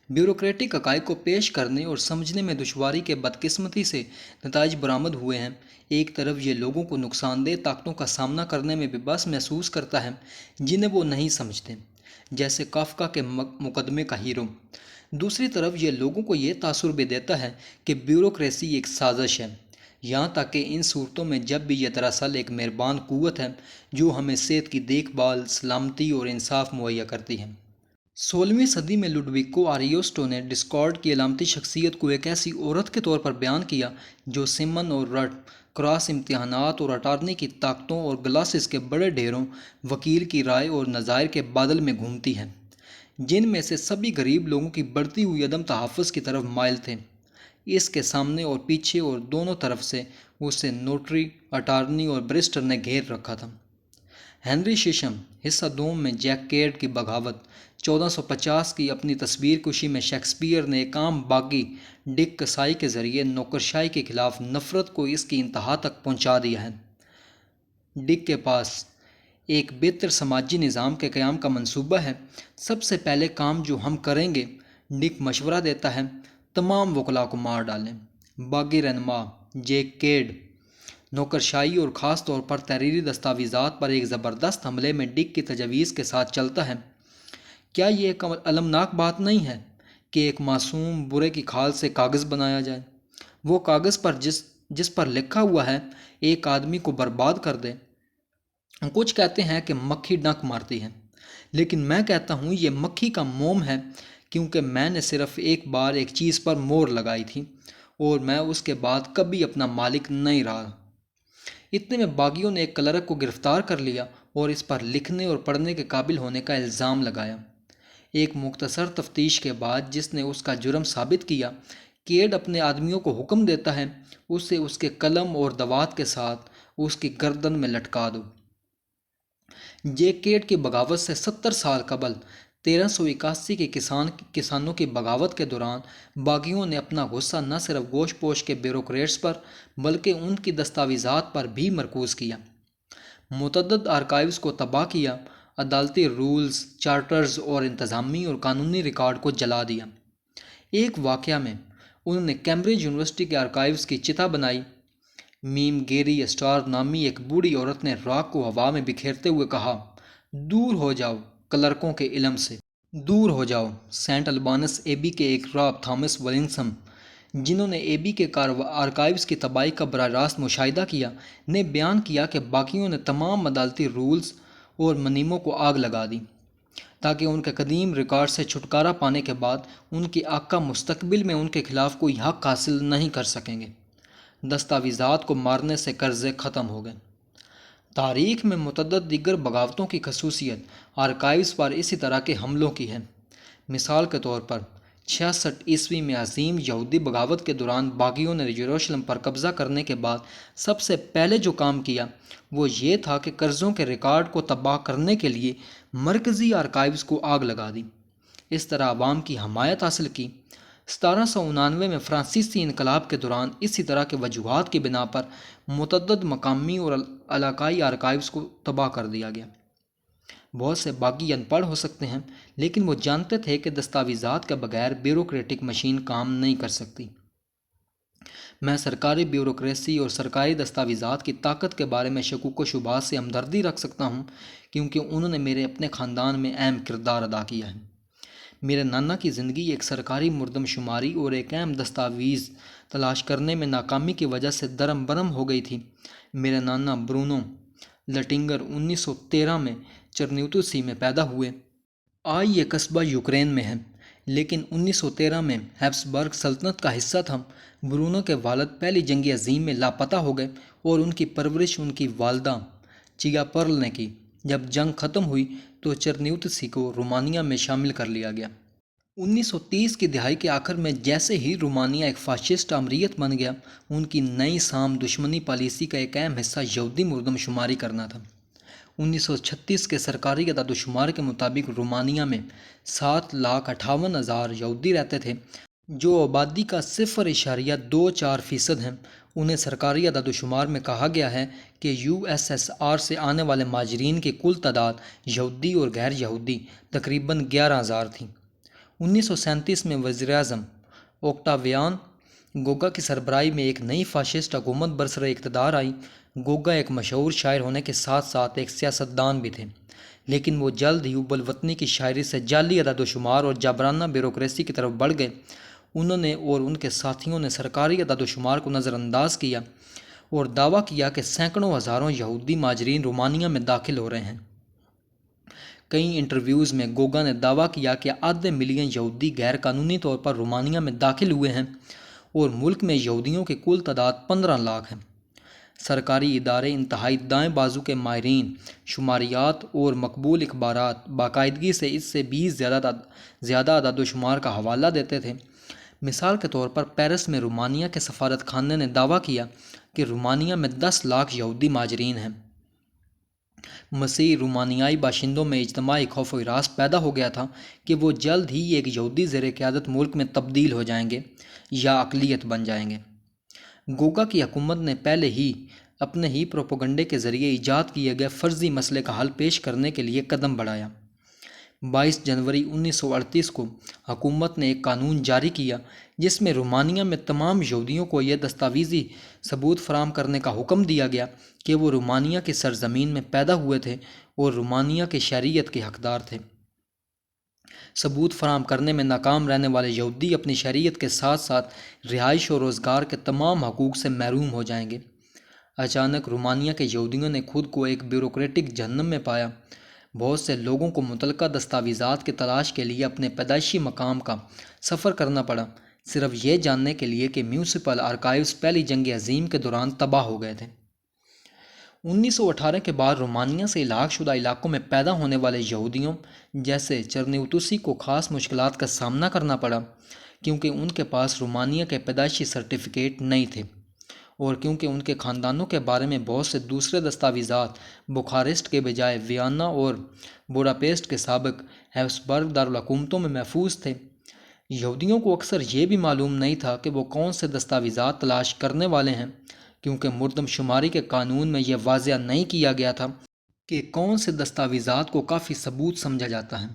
بیوروکریٹک حقائق کو پیش کرنے اور سمجھنے میں دشواری کے بدقسمتی سے نتائج برآمد ہوئے ہیں۔ ایک طرف یہ لوگوں کو نقصان دہ طاقتوں کا سامنا کرنے میں بے بس محسوس کرتا ہے جنہیں وہ نہیں سمجھتے، جیسے کافکا کے مقدمے کا ہیرو۔ دوسری طرف یہ لوگوں کو یہ تاثر بھی دیتا ہے کہ بیوروکریسی ایک سازش ہے، یہاں تک کہ ان صورتوں میں جب بھی یہ دراصل ایک مہربان قوت ہے جو ہمیں صحت کی دیکھ بھال، سلامتی اور انصاف مہیا کرتی ہے۔ 16ویں صدی میں لوڈویکو آریوسٹو نے ڈسکارڈ کی علامتی شخصیت کو ایک ایسی عورت کے طور پر بیان کیا جو سمن اور رٹ کراس امتحانات اور اٹارنی کی طاقتوں اور گلاسز کے بڑے ڈھیروں، وکیل کی رائے اور نظائر کے بادل میں گھومتی ہے، جن میں سے سبھی غریب لوگوں کی بڑھتی ہوئی عدم تحفظ کی طرف مائل تھے۔ اس کے سامنے اور پیچھے اور دونوں طرف سے اسے نوٹری، اٹارنی اور بریسٹر نے گھیر رکھا تھا۔ ہنری شیشم حصہ دوم میں جیک کیڈ کی بغاوت 1450 کی اپنی تصویر کشی میں شیکسپیئر نے ایک عام باغی ڈک کسائی کے ذریعے نوکرشاہی کے خلاف نفرت کو اس کی انتہا تک پہنچا دیا ہے۔ ڈک کے پاس ایک بہتر سماجی نظام کے قیام کا منصوبہ ہے۔ سب سے پہلے کام جو ہم کریں گے، ڈک مشورہ دیتا ہے، تمام وکلاء کو مار ڈالیں۔ باغی رہنما جیک کیڈ نوکرشاہی اور خاص طور پر تحریری دستاویزات پر ایک زبردست حملے میں ڈک کی تجویز کے ساتھ چلتا ہے۔ کیا یہ ایک المناک بات نہیں ہے کہ ایک معصوم برے کی کھال سے کاغذ بنایا جائے؟ وہ کاغذ پر جس پر لکھا ہوا ہے ایک آدمی کو برباد کر دے۔ کچھ کہتے ہیں کہ مکھی ڈنک مارتی ہے، لیکن میں کہتا ہوں یہ مکھی کا موم ہے، کیونکہ میں نے صرف ایک بار ایک چیز پر مہر لگائی تھی اور میں اس کے بعد کبھی اپنا مالک نہیں رہا۔ اتنے میں باغیوں نے ایک کلرک کو گرفتار کر لیا اور اس پر لکھنے اور پڑھنے کے قابل ہونے کا الزام لگایا۔ ایک مختصر تفتیش کے بعد جس نے اس کا جرم ثابت کیا، کیڈ اپنے آدمیوں کو حکم دیتا ہے اسے اس کے قلم اور دوات کے ساتھ اس کی گردن میں لٹکا دو۔ جیک کیڈ کی بغاوت سے 70 سال قبل 1381 کے کسانوں کی بغاوت کے دوران باغیوں نے اپنا غصہ نہ صرف گوش پوش کے بیوروکریٹس پر بلکہ ان کی دستاویزات پر بھی مرکوز کیا، متعدد آرکائیوز کو تباہ کیا، عدالتی رولز، چارٹرز اور انتظامی اور قانونی ریکارڈ کو جلا دیا۔ ایک واقعہ میں انہوں نے کیمبرج یونیورسٹی کے آرکائیوز کی چتا بنائی۔ میم گیری اسٹار نامی ایک بوڑھی عورت نے راک کو ہوا میں بکھیرتے ہوئے کہا، دور ہو جاؤ کلرکوں کے علم سے، دور ہو جاؤ۔ سینٹ البانس ایبی کے ایک راہب تھامس ولنسم، جنہوں نے ایبی کے آرکائیوز کی تباہی کا براہ راست مشاہدہ کیا، نے بیان کیا کہ باقیوں نے تمام عدالتی رولز اور منیموں کو آگ لگا دی تاکہ ان کے قدیم ریکارڈ سے چھٹکارا پانے کے بعد ان کی آقا مستقبل میں ان کے خلاف کوئی حق حاصل نہیں کر سکیں گے۔ دستاویزات کو مارنے سے قرضے ختم ہو گئے۔ تاریخ میں متعدد دیگر بغاوتوں کی خصوصیت آرکائیوز پر اسی طرح کے حملوں کی ہے۔ مثال کے طور پر 66 میں عظیم یہودی بغاوت کے دوران باغیوں نے یروشلم پر قبضہ کرنے کے بعد سب سے پہلے جو کام کیا وہ یہ تھا کہ قرضوں کے ریکارڈ کو تباہ کرنے کے لیے مرکزی آرکائیوز کو آگ لگا دی، اس طرح عوام کی حمایت حاصل کی۔ 1799 میں فرانسیسی انقلاب کے دوران اسی طرح کے وجوہات کی بنا پر متعدد مقامی اور علاقائی آرکائیوز کو تباہ کر دیا گیا۔ بہت سے باغی ان پڑھ ہو سکتے ہیں، لیکن وہ جانتے تھے کہ دستاویزات کے بغیر بیوروکریٹک مشین کام نہیں کر سکتی۔ میں سرکاری بیوروکریسی اور سرکاری دستاویزات کی طاقت کے بارے میں شکوک و شبہات سے ہمدردی رکھ سکتا ہوں، کیونکہ انہوں نے میرے اپنے خاندان میں اہم کردار ادا کیا ہے۔ میرے نانا کی زندگی ایک سرکاری مردم شماری اور ایک اہم دستاویز تلاش کرنے میں ناکامی کی وجہ سے درم برم ہو گئی تھی۔ میرے نانا برونو لٹنگر 1913 میں چرنیوتوسی میں پیدا ہوئے۔ آج یہ قصبہ یوکرین میں ہے، لیکن 1913 میں ہیبسبرگ سلطنت کا حصہ تھا۔ برونو کے والد پہلی جنگ عظیم میں لاپتہ ہو گئے اور ان کی پرورش ان کی والدہ چیا پرل نے کی۔ جب جنگ ختم ہوئی تو چرنیوتسی کو رومانیہ میں شامل کر لیا گیا۔ 1930 کی دہائی کے آخر میں جیسے ہی رومانیہ ایک فاشسٹ آمریت بن گیا، ان کی نئی سام دشمنی پالیسی کا ایک اہم حصہ یہودی مردم شماری کرنا تھا۔ 1936 کے سرکاری اعداد و شمار کے مطابق رومانیہ میں 7,58,000 یہودی رہتے تھے، جو آبادی کا 0.24% ہیں۔ انہیں سرکاری اعداد و شمار میں کہا گیا ہے کہ USSR سے آنے والے مہاجرین کی کل تعداد یہودی اور غیر یہودی تقریباً 11,000 تھی۔ 1937 میں وزیر اعظم اوکٹاویان گوگا کی سربراہی میں ایک نئی فاشسٹ حکومت برسر اقتدار آئی۔ گوگا ایک مشہور شاعر ہونے کے ساتھ ساتھ ایک سیاستدان بھی تھے، لیکن وہ جلد ہی حب الوطنی کی شاعری سے جعلی اعداد و شمار اور جابرانہ بیوروکریسی کی طرف بڑھ گئے۔ انہوں نے اور ان کے ساتھیوں نے سرکاری اعداد و شمار کو نظر انداز کیا اور دعویٰ کیا کہ سینکڑوں ہزاروں یہودی مہاجرین رومانیہ میں داخل ہو رہے ہیں۔ کئی انٹرویوز میں گوگا نے دعویٰ کیا کہ آدھے ملین یہودی غیر قانونی طور پر رومانیہ میں داخل ہوئے ہیں اور ملک میں یہودیوں کی کل تعداد 15 لاکھ ہے۔ سرکاری ادارے انتہائی دائیں بازو کے ماہرین شماریات اور مقبول اخبارات باقاعدگی سے اس سے بھی زیادہ اعداد و شمار کا حوالہ دیتے تھے۔ مثال کے طور پر پیرس میں رومانیہ کے سفارت خانے نے دعویٰ کیا کہ رومانیہ میں 10 لاکھ یہودی مہاجرین ہیں۔ مسیحی رومانیائی باشندوں میں اجتماعی خوف و ہراس پیدا ہو گیا تھا کہ وہ جلد ہی ایک یہودی زیر قیادت ملک میں تبدیل ہو جائیں گے یا اقلیت بن جائیں گے۔ گوگا کی حکومت نے پہلے ہی اپنے ہی پروپیگنڈے کے ذریعے ایجاد کیے گئے فرضی مسئلے کا حل پیش کرنے کے لیے قدم بڑھایا۔ 22 جنوری 1938 کو حکومت نے ایک قانون جاری کیا جس میں رومانیہ میں تمام یہودیوں کو یہ دستاویزی ثبوت فراہم کرنے کا حکم دیا گیا کہ وہ رومانیہ کی سرزمین میں پیدا ہوئے تھے اور رومانیہ کی شہریت کے حقدار تھے۔ ثبوت فراہم کرنے میں ناکام رہنے والے یہودی اپنی شہریت کے ساتھ ساتھ رہائش اور روزگار کے تمام حقوق سے محروم ہو جائیں گے۔ اچانک رومانیہ کے یہودیوں نے خود کو ایک بیوروکریٹک جہنم میں پایا۔ بہت سے لوگوں کو متعلقہ دستاویزات کی تلاش کے لیے اپنے پیدائشی مقام کا سفر کرنا پڑا، صرف یہ جاننے کے لیے کہ میونسپل آرکائیوز پہلی جنگ عظیم کے دوران تباہ ہو گئے تھے۔ 1918 کے بعد رومانیہ سے الحاق شدہ علاقوں میں پیدا ہونے والے یہودیوں جیسے چرنیوتوسی کو خاص مشکلات کا سامنا کرنا پڑا، کیونکہ ان کے پاس رومانیہ کے پیدائشی سرٹیفکیٹ نہیں تھے اور کیونکہ ان کے خاندانوں کے بارے میں بہت سے دوسرے دستاویزات بخارسٹ کے بجائے ویانا اور بوڈاپیسٹ کے سابق ہیبسبرگ دارالحکومتوں میں محفوظ تھے۔ یہودیوں کو اکثر یہ بھی معلوم نہیں تھا کہ وہ کون سے دستاویزات تلاش کرنے والے ہیں، کیونکہ مردم شماری کے قانون میں یہ واضح نہیں کیا گیا تھا کہ کون سے دستاویزات کو کافی ثبوت سمجھا جاتا ہے۔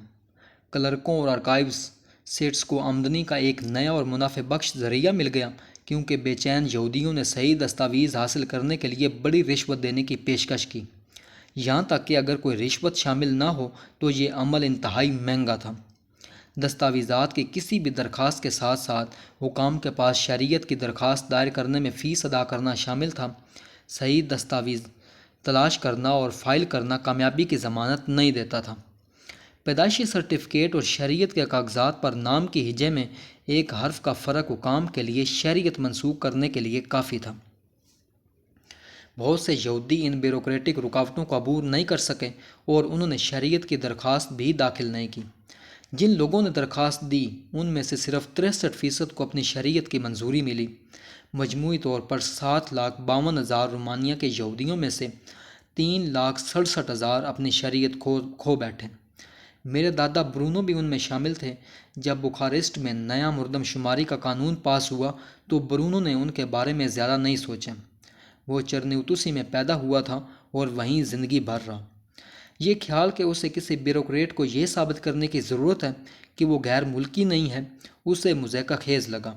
کلرکوں اور آرکائیوز سیٹس کو آمدنی کا ایک نیا اور منافع بخش ذریعہ مل گیا، کیونکہ بے چین یہودیوں نے صحیح دستاویز حاصل کرنے کے لیے بڑی رشوت دینے کی پیشکش کی، یہاں تک کہ اگر کوئی رشوت شامل نہ ہو تو یہ عمل انتہائی مہنگا تھا۔ دستاویزات کی کسی بھی درخواست کے ساتھ ساتھ حکام کے پاس شہریت کی درخواست دائر کرنے میں فیس ادا کرنا شامل تھا۔ صحیح دستاویز تلاش کرنا اور فائل کرنا کامیابی کی ضمانت نہیں دیتا تھا۔ پیدائشی سرٹیفکیٹ اور شہریت کے کاغذات پر نام کی ہجے میں ایک حرف کا فرق حکام کے لیے شہریت منسوخ کرنے کے لیے کافی تھا۔ بہت سے یہودی ان بیوروکریٹک رکاوٹوں کو عبور نہیں کر سکے اور انہوں نے شہریت کی درخواست بھی داخل نہیں کی۔ جن لوگوں نے درخواست دی ان میں سے صرف 63% کو اپنی شریعت کی منظوری ملی۔ مجموعی طور پر 7,52,000 رومانیہ کے یہودیوں میں سے 3,67,000 اپنی شریعت کھو بیٹھے۔ میرے دادا برونو بھی ان میں شامل تھے۔ جب بخارسٹ میں نیا مردم شماری کا قانون پاس ہوا تو برونو نے ان کے بارے میں زیادہ نہیں سوچا۔ وہ چرنیوتوسی میں پیدا ہوا تھا اور وہیں زندگی بھر رہا۔ یہ خیال کہ اسے کسی بیوروکریٹ کو یہ ثابت کرنے کی ضرورت ہے کہ وہ غیر ملکی نہیں ہے، اسے مضحکہ خیز لگا۔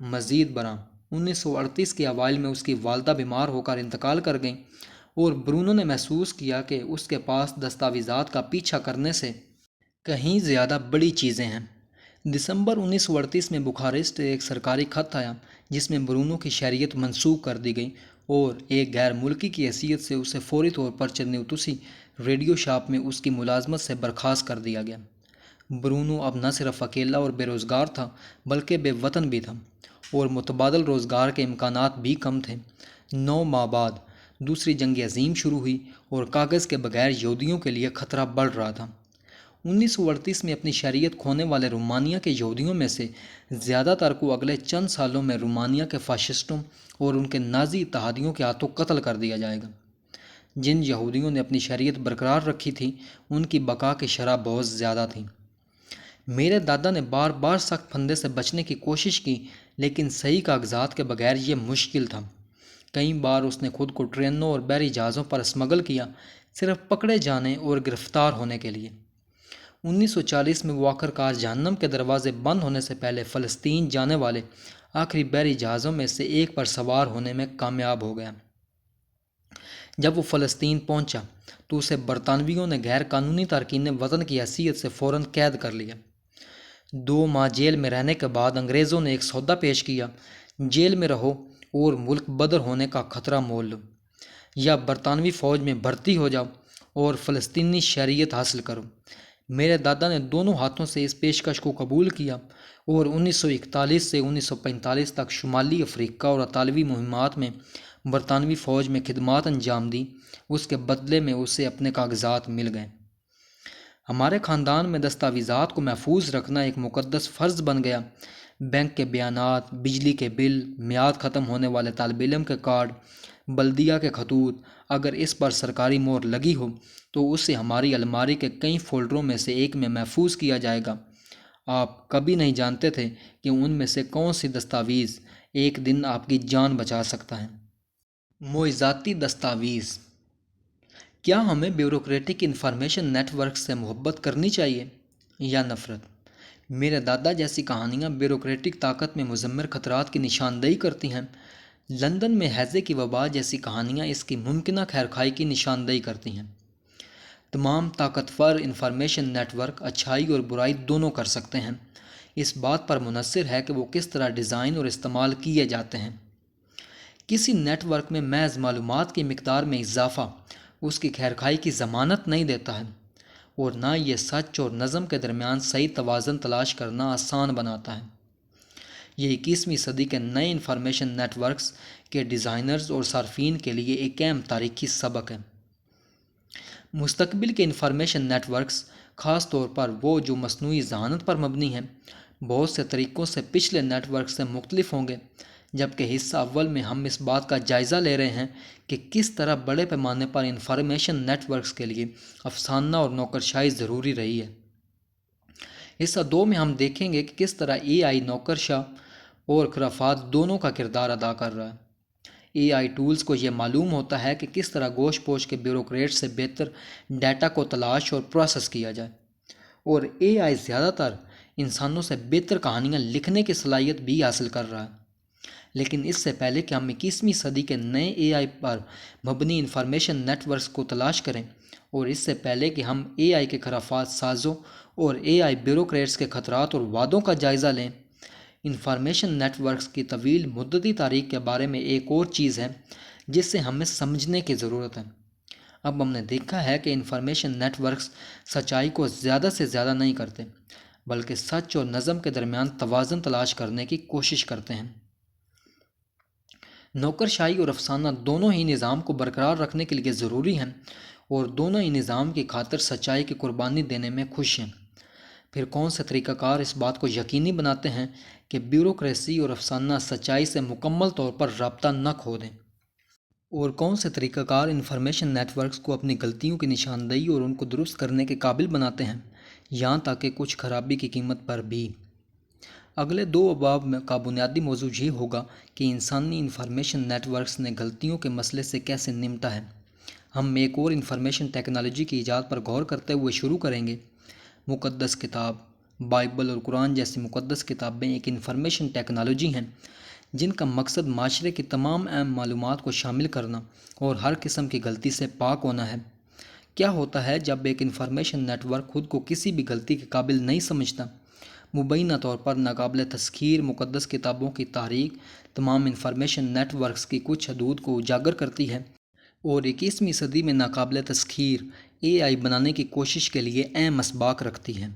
مزید برآں 1938 کے اوائل میں اس کی والدہ بیمار ہو کر انتقال کر گئیں اور برونو نے محسوس کیا کہ اس کے پاس دستاویزات کا پیچھا کرنے سے کہیں زیادہ بڑی چیزیں ہیں۔ دسمبر 1938 میں بخارسٹ ایک سرکاری خط آیا جس میں برونو کی شہریت منسوخ کر دی گئی اور ایک غیر ملکی کی حیثیت سے اسے فوری طور پر چرنیوتوسی ریڈیو شاپ میں اس کی ملازمت سے برخاست کر دیا گیا۔ برونو اب نہ صرف اکیلا اور بے روزگار تھا بلکہ بے وطن بھی تھا اور متبادل روزگار کے امکانات بھی کم تھے۔ 9 ماہ بعد دوسری جنگ عظیم شروع ہوئی اور کاغذ کے بغیر یہودیوں کے لیے خطرہ بڑھ رہا تھا۔ 1938 میں اپنی شہریت کھونے والے رومانیہ کے یہودیوں میں سے زیادہ تر کو اگلے چند سالوں میں رومانیہ کے فاشسٹوں اور ان کے نازی اتحادیوں کے ہاتھوں قتل کر دیا جائے گا۔ جن یہودیوں نے اپنی شہریت برقرار رکھی تھی ان کی بقا کی شرح بہت زیادہ تھی۔ میرے دادا نے بار بار سخت پھندے سے بچنے کی کوشش کی لیکن صحیح کاغذات کے بغیر یہ مشکل تھا۔ کئی بار اس نے خود کو ٹرینوں اور بحری جہازوں پر اسمگل کیا صرف پکڑے جانے اور گرفتار ہونے کے لیے۔ 1940 میں وہ آخرکار جہنم کے دروازے بند ہونے سے پہلے فلسطین جانے والے آخری بحری جہازوں میں سے ایک پر سوار ہونے میں کامیاب ہو گیا۔ جب وہ فلسطین پہنچا تو اسے برطانویوں نے غیر قانونی تارکین وطن کی حیثیت سے فوراً قید کر لیا۔ 2 ماہ جیل میں رہنے کے بعد انگریزوں نے ایک سودا پیش کیا: جیل میں رہو اور ملک بدر ہونے کا خطرہ مول لو، یا برطانوی فوج میں بھرتی ہو جاؤ اور فلسطینی شہریت حاصل کرو۔ میرے دادا نے دونوں ہاتھوں سے اس پیشکش کو قبول کیا اور 1941 سے 1945 تک شمالی افریقہ اور اطالوی مہمات میں برطانوی فوج میں خدمات انجام دی۔ اس کے بدلے میں اسے اپنے کاغذات مل گئے۔ ہمارے خاندان میں دستاویزات کو محفوظ رکھنا ایک مقدس فرض بن گیا۔ بینک کے بیانات، بجلی کے بل، میعاد ختم ہونے والے طالب علم کے کارڈ، بلدیہ کے خطوط، اگر اس پر سرکاری مہر لگی ہو تو اسے ہماری الماری کے کئی فولڈروں میں سے ایک میں محفوظ کیا جائے گا۔ آپ کبھی نہیں جانتے تھے کہ ان میں سے کون سی دستاویز ایک دن آپ کی جان بچا سکتا ہے۔ معجزاتی دستاویز۔ کیا ہمیں بیوروکریٹک انفارمیشن نیٹ ورک سے محبت کرنی چاہیے یا نفرت؟ میرے دادا جیسی کہانیاں بیوروکریٹک طاقت میں مضمر خطرات کی نشاندہی کرتی ہیں۔ لندن میں ہیضے کی وبا جیسی کہانیاں اس کی ممکنہ خیرخواہی کی نشاندہی کرتی ہیں۔ تمام طاقتور انفارمیشن نیٹ ورک اچھائی اور برائی دونوں کر سکتے ہیں، اس بات پر منحصر ہے کہ وہ کس طرح ڈیزائن اور استعمال کیے جاتے ہیں۔ کسی نیٹ ورک میں محض معلومات کی مقدار میں اضافہ اس کی خیرخواہی کی ضمانت نہیں دیتا ہے، اور نہ یہ سچ اور نظم کے درمیان صحیح توازن تلاش کرنا آسان بناتا ہے۔ یہ 21ویں صدی کے نئے انفارمیشن نیٹ ورکس کے ڈیزائنرز اور صارفین کے لیے ایک اہم تاریخی سبق ہے۔ مستقبل کے انفارمیشن نیٹ ورکس، خاص طور پر وہ جو مصنوعی ذہانت پر مبنی ہیں، بہت سے طریقوں سے پچھلے نیٹ ورک سے مختلف ہوں گے، جبکہ حصہ اول میں ہم اس بات کا جائزہ لے رہے ہیں کہ کس طرح بڑے پیمانے پر انفارمیشن نیٹ ورکس کے لیے افسانہ اور نوکرشاہی ضروری رہی ہے۔ حصہ دو میں ہم دیکھیں گے کہ کس طرح اے آئی نوکرشاہ اور خرافات دونوں کا کردار ادا کر رہا ہے۔ اے آئی ٹولز کو یہ معلوم ہوتا ہے کہ کس طرح گوش پوش کے بیوروکریٹ سے بہتر ڈیٹا کو تلاش اور پروسیس کیا جائے، اور اے آئی زیادہ تر انسانوں سے بہتر کہانیاں لکھنے کی صلاحیت بھی حاصل کر رہا ہے۔ لیکن اس سے پہلے کہ ہم 21ویں صدی کے نئے اے آئی پر مبنی انفارمیشن نیٹ ورکس کو تلاش کریں، اور اس سے پہلے کہ ہم اے آئی کے خرافات سازوں اور اے آئی بیوروکریٹس کے خطرات اور وعدوں کا جائزہ لیں، انفارمیشن نیٹ ورکس کی طویل مدتی تاریخ کے بارے میں ایک اور چیز ہے جسے ہمیں سمجھنے کی ضرورت ہے۔ اب ہم نے دیکھا ہے کہ انفارمیشن نیٹ ورکس سچائی کو زیادہ سے زیادہ نہیں کرتے، بلکہ سچ اور نظم کے درمیان توازن تلاش کرنے کی کوشش کرتے ہیں۔ نوکرشاہی اور افسانہ دونوں ہی نظام کو برقرار رکھنے کے لیے ضروری ہیں، اور دونوں ہی نظام کی خاطر سچائی کی قربانی دینے میں خوش ہیں۔ پھر کون سے طریقہ کار اس بات کو یقینی بناتے ہیں کہ بیوروکریسی اور افسانہ سچائی سے مکمل طور پر رابطہ نہ کھو دیں؟ اور کون سے طریقہ کار انفارمیشن نیٹ ورکس کو اپنی غلطیوں کی نشاندہی اور ان کو درست کرنے کے قابل بناتے ہیں، یہاں تک کہ کچھ خرابی کی قیمت پر بھی؟ اگلے دو ابواب کا بنیادی موضوع یہ ہوگا کہ انسانی انفارمیشن نیٹ ورکس نے غلطیوں کے مسئلے سے کیسے نمٹا ہے۔ ہم ایک اور انفارمیشن ٹیکنالوجی کی ایجاد پر غور کرتے ہوئے شروع کریں گے۔ مقدس کتاب، بائبل اور قرآن جیسی مقدس کتابیں ایک انفارمیشن ٹیکنالوجی ہیں جن کا مقصد معاشرے کی تمام اہم معلومات کو شامل کرنا اور ہر قسم کی غلطی سے پاک ہونا ہے۔ کیا ہوتا ہے جب ایک انفارمیشن نیٹ ورک خود کو کسی بھی غلطی کے قابل نہیں سمجھتا؟ مبینہ طور پر ناقابل تسخیر مقدس کتابوں کی تاریخ تمام انفارمیشن نیٹ ورکس کی کچھ حدود کو اجاگر کرتی ہے اور 21ویں صدی میں ناقابل تسخیر اے آئی بنانے کی کوشش کے لیے اہم اسباق رکھتی ہے۔